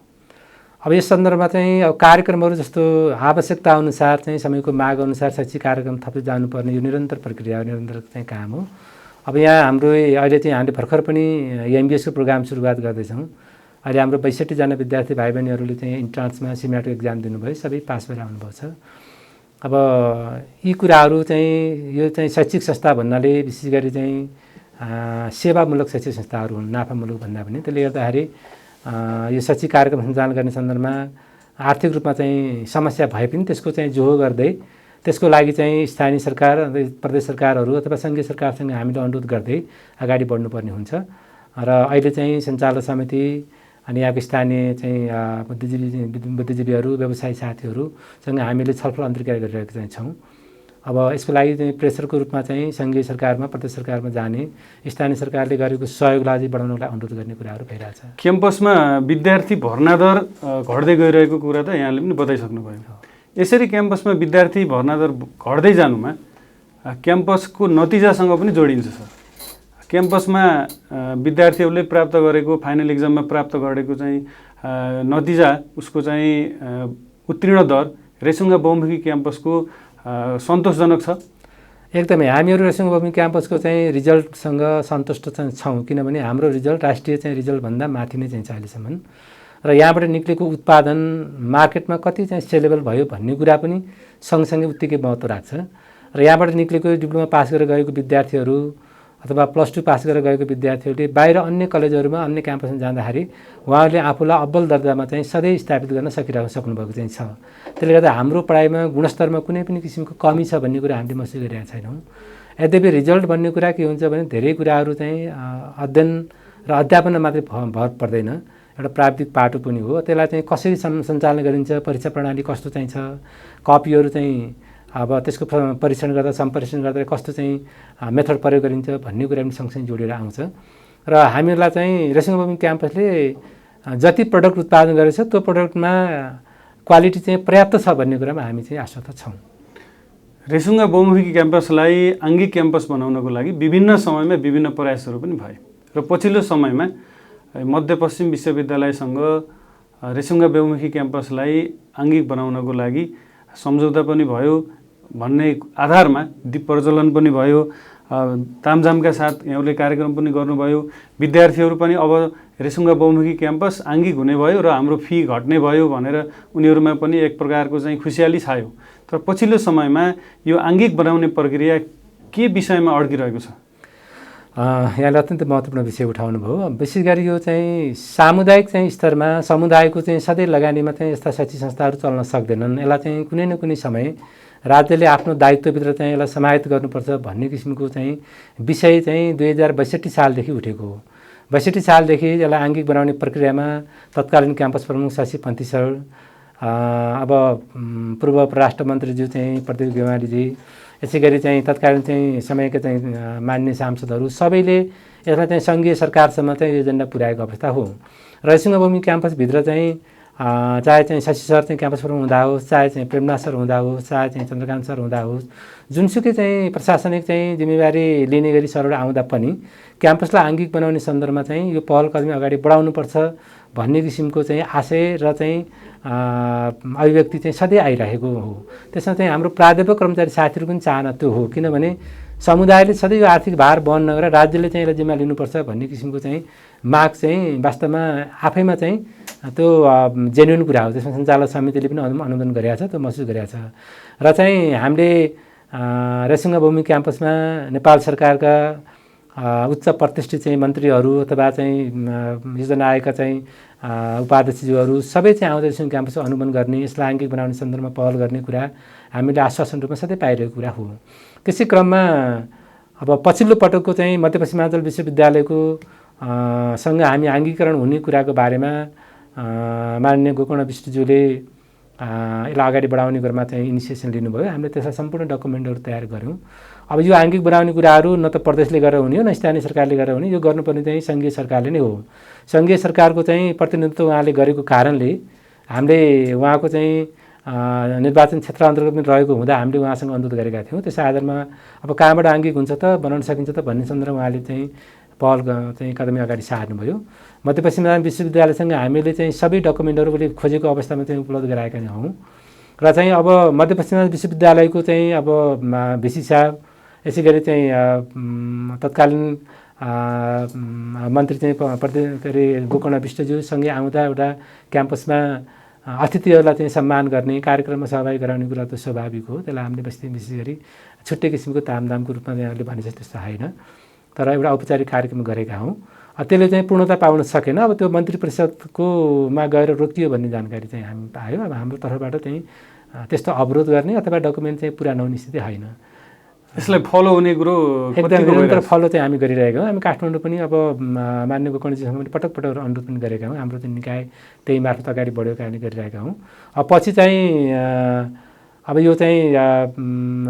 अब यस सन्दर्भमा चाहिँ अब कार्यक्रमहरू जस्तो आवश्यकता अनुसार चाहिँ समयको माग अनुसार शैक्षिक कार्यक्रम थप्दै जानुपर्ने यो निरन्तर प्रक्रिया हो, निरन्तर चाहिँ काम हो। अब यहाँ हाम्रो अहिले चाहिँ हामीले भर्खर पनि एमबिएसको प्रोग्राम सुरुवात गर्दैछौँ। अहिले हाम्रो 62 जना विद्यार्थी भाइ बहिनीहरूले चाहिँ इन्ट्रान्समा सिमेटको एक्जाम दिनुभयो, सबै पास भएर आउनुभएको छ। अब यी कुराहरू चाहिँ यो चाहिँ शैक्षिक संस्था भन्नाले विशेष गरी चाहिँ सेवामूलक शैक्षिक संस्थाहरू हुन्, नाफामूलक भन्दा पनि। त्यसले गर्दाखेरि यो शैक्षिक कार्यक्रम सञ्चालन गर्ने सन्दर्भमा आर्थिक रूपमा चाहिँ समस्या भए पनि त्यसको चाहिँ जोहो गर्दै त्यसको लागि चाहिँ स्थानीय सरकार, प्रदेश सरकारहरू अथवा सङ्घीय सरकारसँग हामीले अनुरोध गर्दै अगाडि बढ्नुपर्ने हुन्छ। र अहिले चाहिँ सञ्चालक समिति अनि यहाँको स्थानीय चाहिँ बुद्धिजीवीहरू, व्यवसायी साथीहरूसँग हामीले छलफल अन्तर्क्रिया गरिरहेका चाहिँ छौँ। अब यसको लागि चाहिँ प्रेसरको रूपमा चाहिँ सङ्घीय सरकारमा प्रदेश सरकारमा जाने स्थानीय सरकारले गरेको सहयोगलाई अझै बढाउनको लागि अनुरोध गर्ने कुराहरू भइरहेछ। क्याम्पसमा विद्यार्थी भर्ना दर घट्दै गइरहेको कुरा त यहाँले पनि बताइसक्नुभयो। यसरी क्याम्पसमा विद्यार्थी भर्ना दर घट्दै जानुमा क्याम्पसको नतिजासँग पनि जोडिन्छ सर। क्याम्पसमा विद्यार्थीहरूले प्राप्त गरेको फाइनल एक्जाममा प्राप्त गरेको चाहिँ नतिजा उसको चाहिँ उत्तीर्ण दर रेसुङ्गा बहुमुखी क्याम्पसको सन्तोषजनक छ। एकदमै हामीहरू रेसुङ्गा बहुमुखी क्याम्पसको चाहिँ रिजल्टसँग सन्तुष्ट चाहिँ छौँ, किनभने हाम्रो रिजल्ट राष्ट्रिय चाहिँ रिजल्टभन्दा माथि नै चाहिँ छ अहिलेसम्म। र यहाँबाट निक्लेको उत्पादन मार्केटमा कति चाहिँ सेलेबल भयो भन्ने कुरा पनि सँगसँगै उत्तिकै महत्त्व राख्छ। र यहाँबाट निक्लेको डिप्लोमा पास गरेर गएको विद्यार्थीहरू अथवा +2 पास गरेर गएको विद्यार्थीहरूले बाहिर अन्य कलेजहरूमा अन्य क्याम्पसमा जाँदाखेरि उहाँहरूले आफूलाई अब्बल दर्जामा चाहिँ सधैँ स्थापित गर्न सक्नुभएको चाहिँ छ। त्यसले गर्दा हाम्रो पढाइमा गुणस्तरमा कुनै पनि किसिमको कमी छ भन्ने कुरा हामीले महसुस गरिरहेका छैनौँ। यद्यपि रिजल्ट भन्ने कुरा के हुन्छ भने धेरै कुराहरू चाहिँ अध्ययन र अध्यापनमा मात्रै भर पर्दैन, एउटा प्राविधिक पाटो पनि हो। त्यसलाई चाहिँ कसरी सञ्चालन गरिन्छ, परीक्षा प्रणाली कस्तो चाहिँ छ, कपीहरू चाहिँ अब त्यसको परीक्षण गर्दा सम्प्रेषण गर्दा कस्तो चाहिँ मेथड प्रयोग गरिन्छ भन्ने कुरा पनि सँगसँगै जोडेर आउँछ। र हामीहरूलाई चाहिँ रेसुङ्गा बहुमुखी क्याम्पसले जति प्रडक्ट उत्पादन गरेको छ त्यो प्रडक्टमा क्वालिटी चाहिँ पर्याप्त छ भन्ने कुरामा हामी चाहिँ आश्वस्त छौँ। रेसुङ्गा बहुमुखी क्याम्पसलाई आङ्गिक क्याम्पस बनाउनको लागि विभिन्न समयमा विभिन्न प्रयासहरू पनि भए र पछिल्लो समयमा मध्यपश्चिम विश्वविद्यालयसँग रेसुङ्गा बहुमुखी क्याम्पसलाई आङ्गिक बनाउनको लागि सम्झौता पनि भयो भन्ने आधारमा दीप प्रज्वलन पनि भयो, तामझामका साथ यहाँले कार्यक्रम पनि गर्नुभयो। विद्यार्थीहरू पनि अब रेसुङ्गा बहुमुखी क्याम्पस आङ्गिक हुने भयो र हाम्रो फी घट्ने भयो भनेर उनीहरूमा पनि एक प्रकारको चाहिँ खुसियाली छायो। तर पछिल्लो समयमा यो आङ्गिक बनाउने प्रक्रिया के विषयमा अड्किरहेको छ? यहाँले अत्यन्त महत्त्वपूर्ण विषय उठाउनु भयो। विशेष गरी यो चाहिँ सामुदायिक चाहिँ स्तरमा समुदायको चाहिँ सधैँ लगानीमा चाहिँ यस्ता शैक्षिक संस्थाहरू चल्न सक्दैनन्। यसलाई चाहिँ कुनै न कुनै समय राज्यले आफ्नो दायित्वभित्र चाहिँ यसलाई समाहित गर्नुपर्छ भन्ने किसिमको चाहिँ विषय चाहिँ 2062 सालदेखि उठेको हो। 62 सालदेखि यसलाई आङ्गिक बनाउने प्रक्रियामा तत्कालीन क्याम्पस प्रमुख शशि पन्थी सर, अब पूर्व परराष्ट्र मन्त्रीज्यू चाहिँ प्रदीप गेवालीजी, यसै गरी चाहिँ तत्कालीन चाहिँ समयका चाहिँ मान्य सांसदहरू सबैले यसलाई चाहिँ सङ्घीय सरकारसम्म चाहिँ एजेन्डा पुर्याएको अवस्था हो। र रेसुङ्गा बहुमुखी क्याम्पसभित्र चाहिँ चाहे चाहिँ शशि सर चाहिँ क्याम्पस प्रमुख हुँदा होस्, चाहे चाहिँ प्रेमनाथ सर हुँदा होस्, चाहे चाहिँ चन्द्रकान्त सर हुँदा होस्, जुनसुकै चाहिँ प्रशासनिक चाहिँ जिम्मेवारी लिने गरी सरहरू आउँदा पनि क्याम्पसलाई आङ्गिक बनाउने सन्दर्भमा चाहिँ यो पहल कदमी अगाडि बढाउनुपर्छ भन्ने किसिमको चाहिँ आशय र चाहिँ अभिव्यक्ति चाहिँ सधैँ आइरहेको हो। त्यसमा चाहिँ हाम्रो प्राध्यापक कर्मचारी साथीहरू पनि चाहना त्यो हो, किनभने समुदायले सधैँ यो आर्थिक भार वहन नगरेर राज्यले चाहिँ यसलाई जिम्मा लिनुपर्छ भन्ने किसिमको चाहिँ माग चाहिँ वास्तवमा आफैमा चाहिँ त्यो जेन्युन कुरा हो। त्यसमा सञ्चालक समितिले पनि अनुमोदन गरेको छ, त्यो महसुस गरेको छ। र चाहिँ हामीले रेसुङ्गा बहुमुखी क्याम्पसमा नेपाल सरकारका उच्च प्रतिष्ठित चाहिँ मन्त्रीहरू अथवा चाहिँ योजना आएका चाहिँ उपाध्यक्षज्यूहरू सबै चाहिँ आउँदै रेसुङ्गा क्याम्पसको अनुमोदन गर्ने, यसलाई आङ्गिक बनाउने सन्दर्भमा पहल गर्ने कुरा हामीले आश्वासन रूपमा सधैँ पाइरहेको कुरा हो। त्यसै क्रममा अब पछिल्लो पटकको चाहिँ मध्यपश्चिमाञ्चल विश्वविद्यालयको सँग हामी आङ्गीकरण हुने कुराको बारेमा माननीय गोकर्ण विष्टज्यूले यसलाई अगाडि बढाउने क्रममा चाहिँ इनिसिएसन लिनुभयो। हामीले त्यसलाई सम्पूर्ण डकुमेन्टहरू तयार गऱ्यौँ। अब यो आङ्गिक बनाउने कुराहरू न त प्रदेशले गरेर हुने हो न स्थानीय सरकारले गरेर हुने, यो गर्नुपर्ने चाहिँ सङ्घीय सरकारले नै हो। सङ्घीय सरकारको चाहिँ प्रतिनिधित्व उहाँले गरेको कारणले हामीले उहाँको चाहिँ निर्वाचन क्षेत्र अन्तर्गत पनि रहेको हुँदा हामीले उहाँसँग अनुरोध गरेका थियौँ। त्यस आधारमा अब कहाँबाट आङ्गिक हुन्छ त, बनाउन सकिन्छ त भन्ने सन्दर्भमा उहाँले चाहिँ पहल चाहिँ कदमी अगाडि सार्नुभयो। मध्यपश्चिम विश्वविद्यालयसँग हामीले चाहिँ सबै डकुमेन्टहरूले खोजेको अवस्थामा चाहिँ उपलब्ध गराएका हौँ। र चाहिँ अब मध्यपश्चिम विश्वविद्यालयको चाहिँ अब भिसी साहब, यसै गरी चाहिँ तत्कालीन मन्त्री चाहिँ के अरे गोकर्ण विष्टज्यूसँगै आउँदा एउटा क्याम्पसमा अतिथिहरूलाई चाहिँ सम्मान गर्ने, कार्यक्रममा सहभागी गराउने कुरा त स्वाभाविक हो। त्यसलाई हामीले विशेष गरी छुट्टै किसिमको तामझामको रूपमा यहाँले भने जस्तो त्यस्तो होइन, तर एउटा औपचारिक कार्यक्रम गरेका हौँ। त्यसले चाहिँ पूर्णता पाउन सकेन। अब त्यो मन्त्री परिषदकोमा गएर रोकियो भन्ने जानकारी चाहिँ हामी पायौँ। अब हाम्रो तर्फबाट चाहिँ त्यस्तो अवरोध गर्ने अथवा डकुमेन्ट चाहिँ पुरा नहुने स्थिति होइन। यसलाई फलो हुने कुरो एकदम निरन्तर फलो चाहिँ हामी गरिरहेका हौँ। हामी काठमाडौँ पनि अब मान्य गोकर्णजीसँग पनि पटक पटक अनुरोध पनि गरेका हौँ। हाम्रो चाहिँ निकाय त्यही मार्फत अगाडि बढेको कारणले गरिरहेका हौँ। अब पछि चाहिँ अब यो चाहिँ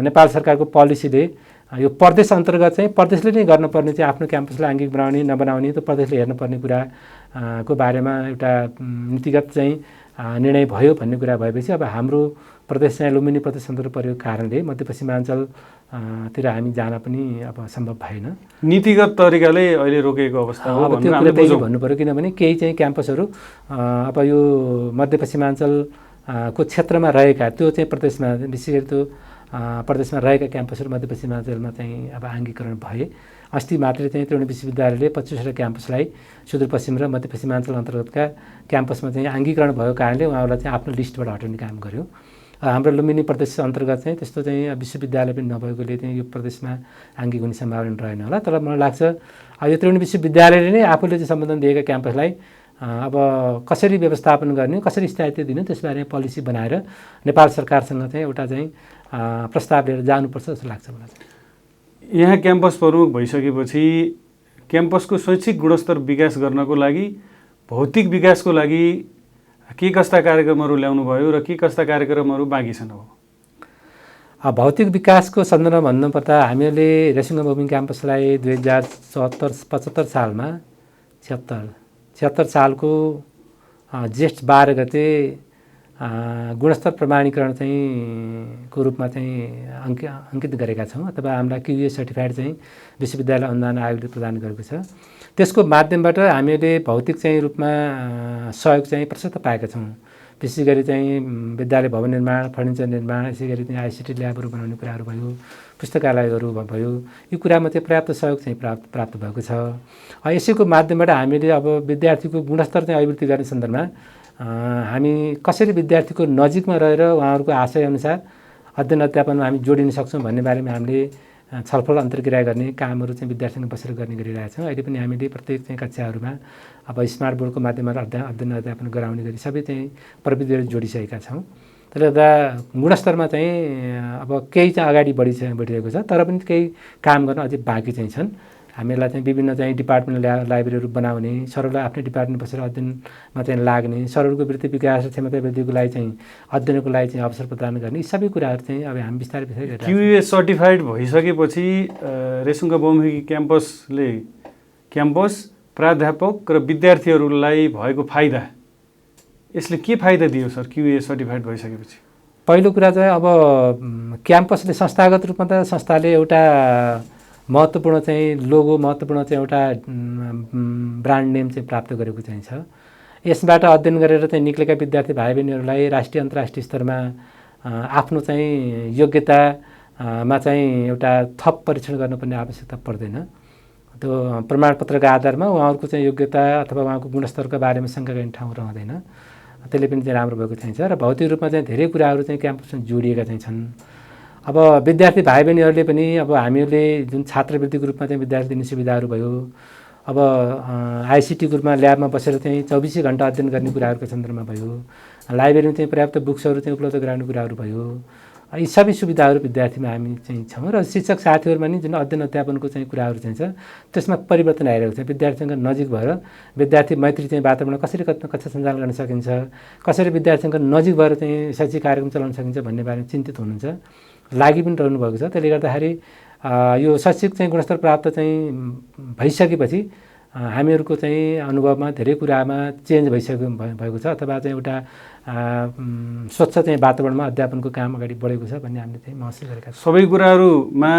नेपाल सरकारको पोलिसीले यो प्रदेश अन्तर्गत चाहिँ प्रदेशले नै गर्नुपर्ने चाहिँ आफ्नो क्याम्पसलाई आङ्गिक बनाउने नबनाउने त प्रदेशले हेर्नुपर्ने कुरा को बारेमा एउटा नीतिगत चाहिँ निर्णय भयो भन्ने कुरा भएपछि अब हाम्रो प्रदेश चाहिँ लुम्बिनी प्रदेश अन्तर्गत परेको कारणले मध्यपश्चिमाञ्चल तिर हामी जान पनि अब सम्भव भएन। नीतिगत तरिकाले अहिले रोकेको अवस्था हो अब त्यो कुरा त्यही भन्नु पऱ्यो, किनभने केही चाहिँ क्याम्पसहरू अब यो मध्यपश्चिमाञ्चल को क्षेत्रमा रहेका त्यो चाहिँ प्रदेशमा विशेष गरी त्यो प्रदेशमा रहेका क्याम्पसहरू मध्यपश्चिमाञ्चलमा चाहिँ अब आङ्गीकरण भए। अस्ति मात्रै चाहिँ त्रिवेणी विश्वविद्यालयले 25वटा क्याम्पसलाई सुदूरपश्चिम र मध्यपश्चिमाञ्चल अन्तर्गतका क्याम्पसमा चाहिँ आङ्गीकरण भएको कारणले उहाँहरूलाई चाहिँ आफ्नो लिस्टबाट हटाउने काम गर्यो। हाम्रो लुम्बिनी प्रदेश अन्तर्गत चाहिँ त्यस्तो चाहिँ विश्वविद्यालय पनि नभएकोले चाहिँ यो प्रदेशमा आङ्गिक हुने सम्भावना रहेन होला। तर मलाई लाग्छ यो त्रिवेणी विश्वविद्यालयले नै आफूले चाहिँ सम्बोधन दिएका क्याम्पसलाई अब कसरी व्यवस्थापन गर्ने, कसरी स्थायित्व दिने, त्यसबारे पोलिसी बनाएर नेपाल सरकारसँग चाहिँ एउटा चाहिँ प्रस्ताव लिएर जानुपर्छ जस्तो लाग्छ मलाई चाहिँ। यहाँ क्याम्पस प्रमुख भइसकेपछि क्याम्पसको शैक्षिक गुणस्तर विकास गर्नको लागि, भौतिक विकासको लागि के कस्ता कार्यक्रमहरू ल्याउनु भयो र के कस्ता कार्यक्रमहरू बाँकी छन्? अब भौतिक विकासको सन्दर्भमा भन्नुपर्दा हामीले रेसिङबोमिङ क्याम्पसलाई 2075 सालमा 76 सालको जेष्ठ 12 गते गुणस्तर प्रमाणीकरण चाहिँ को रूपमा चाहिँ अङ्कित गरेका छौँ, अथवा हामीलाई QUA सर्टिफाइड चाहिँ विश्वविद्यालय अनुदान आयोगले प्रदान गरेको छ। त्यसको माध्यमबाट हामीले भौतिक चाहिँ रूपमा सहयोग चाहिँ प्रशस्त पाएका छौँ। विशेष गरी चाहिँ विद्यालय भवन निर्माण, फर्निचर निर्माण, यसै गरी चाहिँ ICT ल्याबहरू बनाउने कुराहरू भयो, पुस्तकालयहरू भयो, यो कुरामा चाहिँ पर्याप्त सहयोग चाहिँ प्राप्त भएको छ। यसैको माध्यमबाट हामीले अब विद्यार्थीको गुणस्तर चाहिँ अभिवृद्धि गर्ने सन्दर्भमा हामी कसरी विद्यार्थीको नजिकमा रहेर उहाँहरूको आशयअनुसार अध्ययन अध्यापनमा हामी जोडिन सक्छौँ भन्ने बारेमा हामीले छलफल अन्तर्क्रिया गर्ने कामहरू चाहिँ विद्यार्थीसँग बसेर गर्ने गरिरहेका छौँ। अहिले पनि हामीले प्रत्येक चाहिँ कक्षाहरूमा अब स्मार्ट बोर्डको माध्यमबाट अध्ययन अध्यापन गराउने गरी सबै चाहिँ प्रविधिहरू जोडिसकेका छौँ। त्यसले गर्दा गुणस्तरमा चाहिँ अब केही चाहिँ अगाडि बढिरहेको छ, तर पनि केही काम गर्न अझै बाँकी चाहिँ छन्। हामीलाई चाहिँ विभिन्न चाहिँ डिपार्टमेन्ट लाइब्रेरीहरू बनाउने, सरहरूलाई आफ्नै डिपार्टमेन्ट बसेर अध्ययनमा चाहिँ लाग्ने, सरहरूको वृत्ति विकास र क्षमता वृद्धिको लागि चाहिँ अध्ययनको लागि चाहिँ अवसर प्रदान गर्ने, यी सबै कुराहरू चाहिँ अब हामी बिस्तारै गरिरहेका छौँ। QUA सर्टिफाइड भइसकेपछि रेसिङबोमिङ क्याम्पसले क्याम्पस, प्राध्यापक र विद्यार्थीहरूलाई भएको फाइदा, यसले के फाइदा दियो सर QUA सर्टिफाइड भइसकेपछि? पहिलो कुरा चाहिँ अब क्याम्पसले संस्थागत रूपमा त संस्थाले एउटा महत्त्वपूर्ण चाहिँ लोगो, महत्त्वपूर्ण चाहिँ एउटा ब्रान्ड नेम चाहिँ प्राप्त गरेको चाहिँ छ। यसबाट अध्ययन गरेर चाहिँ निक्लेका विद्यार्थी भाइ बहिनीहरूलाई राष्ट्रिय अन्तर्राष्ट्रिय स्तरमा आफ्नो चाहिँ योग्यतामा चाहिँ एउटा थप परीक्षण गर्नुपर्ने आवश्यकता पर्दैन। त्यो प्रमाणपत्रको आधारमा उहाँहरूको चाहिँ योग्यता अथवा उहाँको गुणस्तरको बारेमा शङ्का गर्ने ठाउँ रहँदैन। त्यसले पनि चाहिँ राम्रो भएको चाहिँ छ र भौतिक रूपमा चाहिँ धेरै कुराहरू चाहिँ क्याम्पसमा जोडिएका चाहिँ छन्। अब विद्यार्थी भाइ बहिनीहरूले पनि अब हामीले जुन छात्रवृत्तिको रूपमा चाहिँ विद्यार्थी दिने सुविधाहरू भयो, अब ICTको रूपमा ल्याबमा बसेर चाहिँ 24 घण्टा अध्ययन गर्ने कुराहरूको सन्दर्भमा भयो, लाइब्रेरीमा चाहिँ पर्याप्त बुक्सहरू चाहिँ उपलब्ध गराउने कुराहरू भयो, यी सबै सुविधाहरू विद्यार्थीमा हामी चाहिँ छौँ। र शिक्षक साथीहरूमा नि जुन अध्ययन अध्यापनको चाहिँ कुराहरू चाहिँ छ त्यसमा परिवर्तन आइरहेको छ। विद्यार्थीसँग नजिक भएर विद्यार्थी मैत्री चाहिँ वातावरण कसरी कक्षा सञ्चालन गर्न सकिन्छ, कसरी विद्यार्थीसँग नजिक भएर चाहिँ शैक्षिक कार्यक्रम चलाउन सकिन्छ भन्ने बारेमा चिन्तित हुनुहुन्छ, लागि पनि रहनु भएको छ। त्यसले गर्दाखेरि यो शैक्षिक चाहिँ गुणस्तर प्राप्त चाहिँ भइसकेपछि हामीहरूको चाहिँ अनुभवमा धेरै कुरामा चेन्ज भएको छ, अथवा चाहिँ एउटा स्वच्छ चाहिँ वातावरणमा अध्यापनको काम अगाडि बढेको छ भन्ने हामीले चाहिँ महसुस गरेका छौँ। सबै कुराहरूमा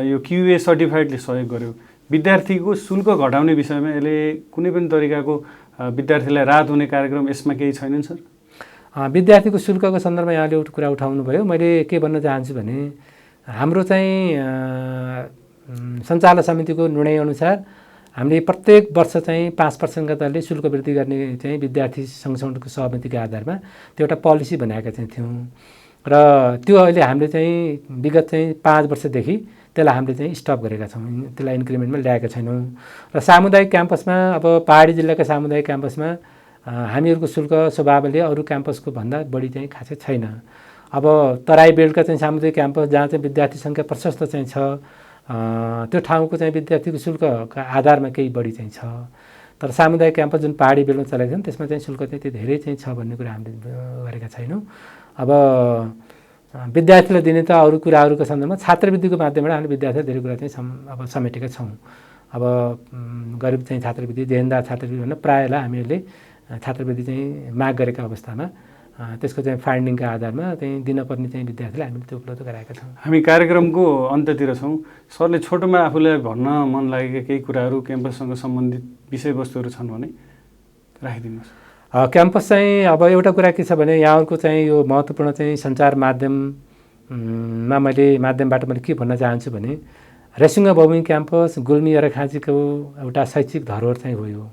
यो QUA सर्टिफाइडले सहयोग गर्यो। विद्यार्थीको शुल्क घटाउने विषयमा यसले कुनै पनि तरिकाको विद्यार्थीलाई राहत हुने कार्यक्रम यसमा केही छैनन् सर? विद्यार्थीको शुल्कको सन्दर्भमा यहाँले एउटा कुरा उठाउनु भयो। मैले के भन्न चाहन्छु भने हाम्रो चाहिँ सञ्चालक समितिको निर्णयअनुसार हामीले प्रत्येक वर्ष चाहिँ 5% दरले शुल्क वृद्धि गर्ने चाहिँ विद्यार्थी सङ्गठनको सहमतिको आधारमा त्यो एउटा पोलिसी बनाएका चाहिँ थियौँ। र त्यो अहिले हामीले चाहिँ विगत चाहिँ 5 वर्षदेखि त्यसलाई हामीले चाहिँ स्टप गरेका छौँ, त्यसलाई इन्क्रिमेन्टमा ल्याएका छैनौँ। र सामुदायिक क्याम्पसमा अब पहाडी जिल्लाका सामुदायिक क्याम्पसमा हामीहरूको शुल्क स्वभावले अरू क्याम्पसको भन्दा बढी चाहिँ खासै छैन। अब तराई बेल्टका चाहिँ सामुदायिक क्याम्पस जहाँ चाहिँ विद्यार्थी सङ्ख्या प्रशस्त चाहिँ छ त्यो ठाउँको चाहिँ विद्यार्थीको शुल्कका आधारमा केही बढी चाहिँ छ। तर सामुदायिक क्याम्पस जुन पहाडी बेल्टमा चलेको छ त्यसमा चाहिँ शुल्क चाहिँ त्यो धेरै चाहिँ छ भन्ने कुरा हामीले गरेका छैनौँ। अब विद्यार्थीलाई दिने त अरू कुराहरूको सन्दर्भमा छात्रवृत्तिको माध्यमबाट हामीले विद्यार्थीलाई धेरै कुरा चाहिँ अब समेटेका छौँ। अब गरिब चाहिँ छात्रवृत्ति, देनदार छात्रवृत्ति भनेर प्रायःलाई हामीहरूले छात्रवृत्ति चाहिँ माग गरेका अवस्थामा त्यसको चाहिँ फान्डिङका आधारमा चाहिँ दिनपर्ने चाहिँ विद्यार्थीलाई हामीले त्यो उपलब्ध गराएका छौँ। हामी कार्यक्रमको अन्त्यतिर छौँ। सरले छोटोमा आफूलाई भन्न मन लागेका केही कुराहरू क्याम्पससँग सम्बन्धित विषयवस्तुहरू छन् भने राखिदिनुहोस्। क्याम्पस चाहिँ अब एउटा कुरा के छ भने यहाँहरूको चाहिँ यो महत्त्वपूर्ण चाहिँ सञ्चार माध्यमबाट मैले के भन्न चाहन्छु भने रेसिङ्गा बौमिङ क्याम्पस गुल्मी अर्घाखाँचीको एउटा शैक्षिक धरोहर चाहिँ हो।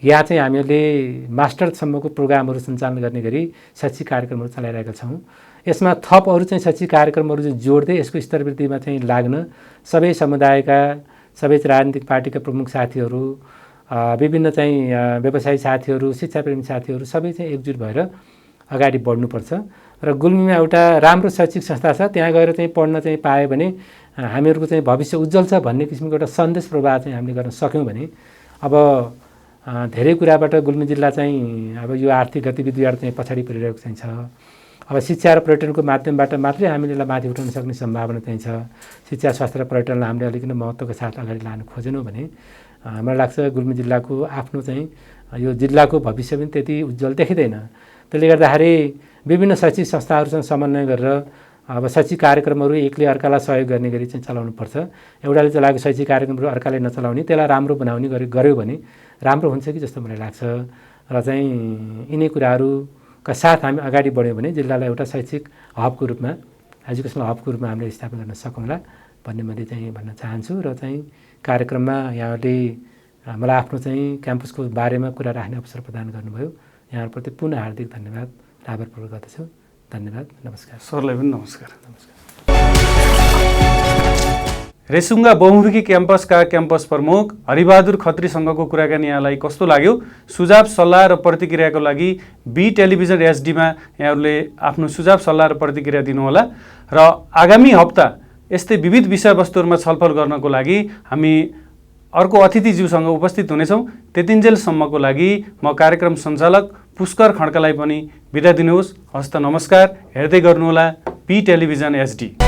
यहाँ चाहिँ हामीहरूले मास्टरसम्मको प्रोग्रामहरू सञ्चालन गर्ने गरी शैक्षिक कार्यक्रमहरू चलाइरहेका छौँ। यसमा थप अरू चाहिँ शैक्षिक कार्यक्रमहरू चाहिँ जोड्दै यसको स्तरवृद्धिमा चाहिँ लाग्न सबै समुदायका, सबै राजनीतिक पार्टीका प्रमुख साथीहरू, विभिन्न चाहिँ व्यवसायी साथीहरू, शिक्षाप्रेमी साथीहरू सबै चाहिँ एकजुट भएर अगाडि बढ्नुपर्छ। र गुल्मीमा एउटा राम्रो शैक्षिक संस्था छ, त्यहाँ गएर चाहिँ पढ्न चाहिँ पायो भने हामीहरूको चाहिँ भविष्य उज्जवल छ भन्ने किसिमको एउटा सन्देश प्रवाह चाहिँ हामीले गर्न सक्यौँ भने अब धेरै कुराबाट गुल्मी जिल्ला चाहिँ अब यो आर्थिक गतिविधिबाट चाहिँ पछाडि परिरहेको चाहिँ छ। अब शिक्षा र पर्यटनको माध्यमबाट मात्रै हामीले यसलाई माथि उठाउन सक्ने सम्भावना चाहिँ छ। शिक्षा, स्वास्थ्य र पर्यटनलाई हामीले अलिकति महत्त्वको साथ अगाडि लान खोजेनौँ भने मलाई लाग्छ गुल्मी जिल्लाको आफ्नो चाहिँ यो जिल्लाको भविष्य पनि त्यति उज्जवल देखिँदैन। त्यसले गर्दाखेरि विभिन्न शैक्षिक संस्थाहरूसँग समन्वय गरेर अब शैक्षिक कार्यक्रमहरू एकले अर्कालाई सहयोग गर्ने गरी चाहिँ चलाउनुपर्छ। एउटाले चलाएको शैक्षिक कार्यक्रमहरू अर्काले नचलाउने, त्यसलाई राम्रो बनाउने गऱ्यो भने राम्रो हुन्छ कि जस्तो मलाई लाग्छ। र चाहिँ यिनै कुराहरूका साथ हामी अगाडि बढ्यौँ भने जिल्लालाई एउटा शैक्षिक हबको रूपमा, एजुकेसनल हबको रूपमा हामीले स्थापना गर्न सकौँला भन्ने मैले चाहिँ भन्न चाहन्छु। र चाहिँ कार्यक्रममा यहाँहरूले मलाई आफ्नो चाहिँ क्याम्पसको बारेमा कुरा राख्ने अवसर प्रदान गर्नुभयो। यहाँहरूप्रति पुनः हार्दिक धन्यवाद, आभारपूर्वक गर्दछु। धन्यवाद, नमस्कार। सरलाई पनि नमस्कार। रेसुङ्गा बहुमुखी क्याम्पसका क्याम्पस प्रमुख हरिबहादुर खत्रीसँगको कुराकानी यहाँलाई कस्तो लाग्यो? सुझाव, सल्लाह र प्रतिक्रियाको लागि बी टेलिभिजन एचडीमा यहाँहरूले आफ्नो सुझाव, सल्लाह र प्रतिक्रिया दिनुहोला। र आगामी हप्ता यस्तै विविध विषयवस्तुहरूमा छलफल गर्नको लागि हामी अर्को अतिथिज्यूसँग उपस्थित हुनेछौँ। त्यतिन्जेलसम्मको लागि म कार्यक्रम सञ्चालक पुष्कर खड्कालाई पनि बिदा दिनुहोस्। हस्त नमस्कार। हेर्दै गर्नुहोला बी टेलिभिजन एचडी।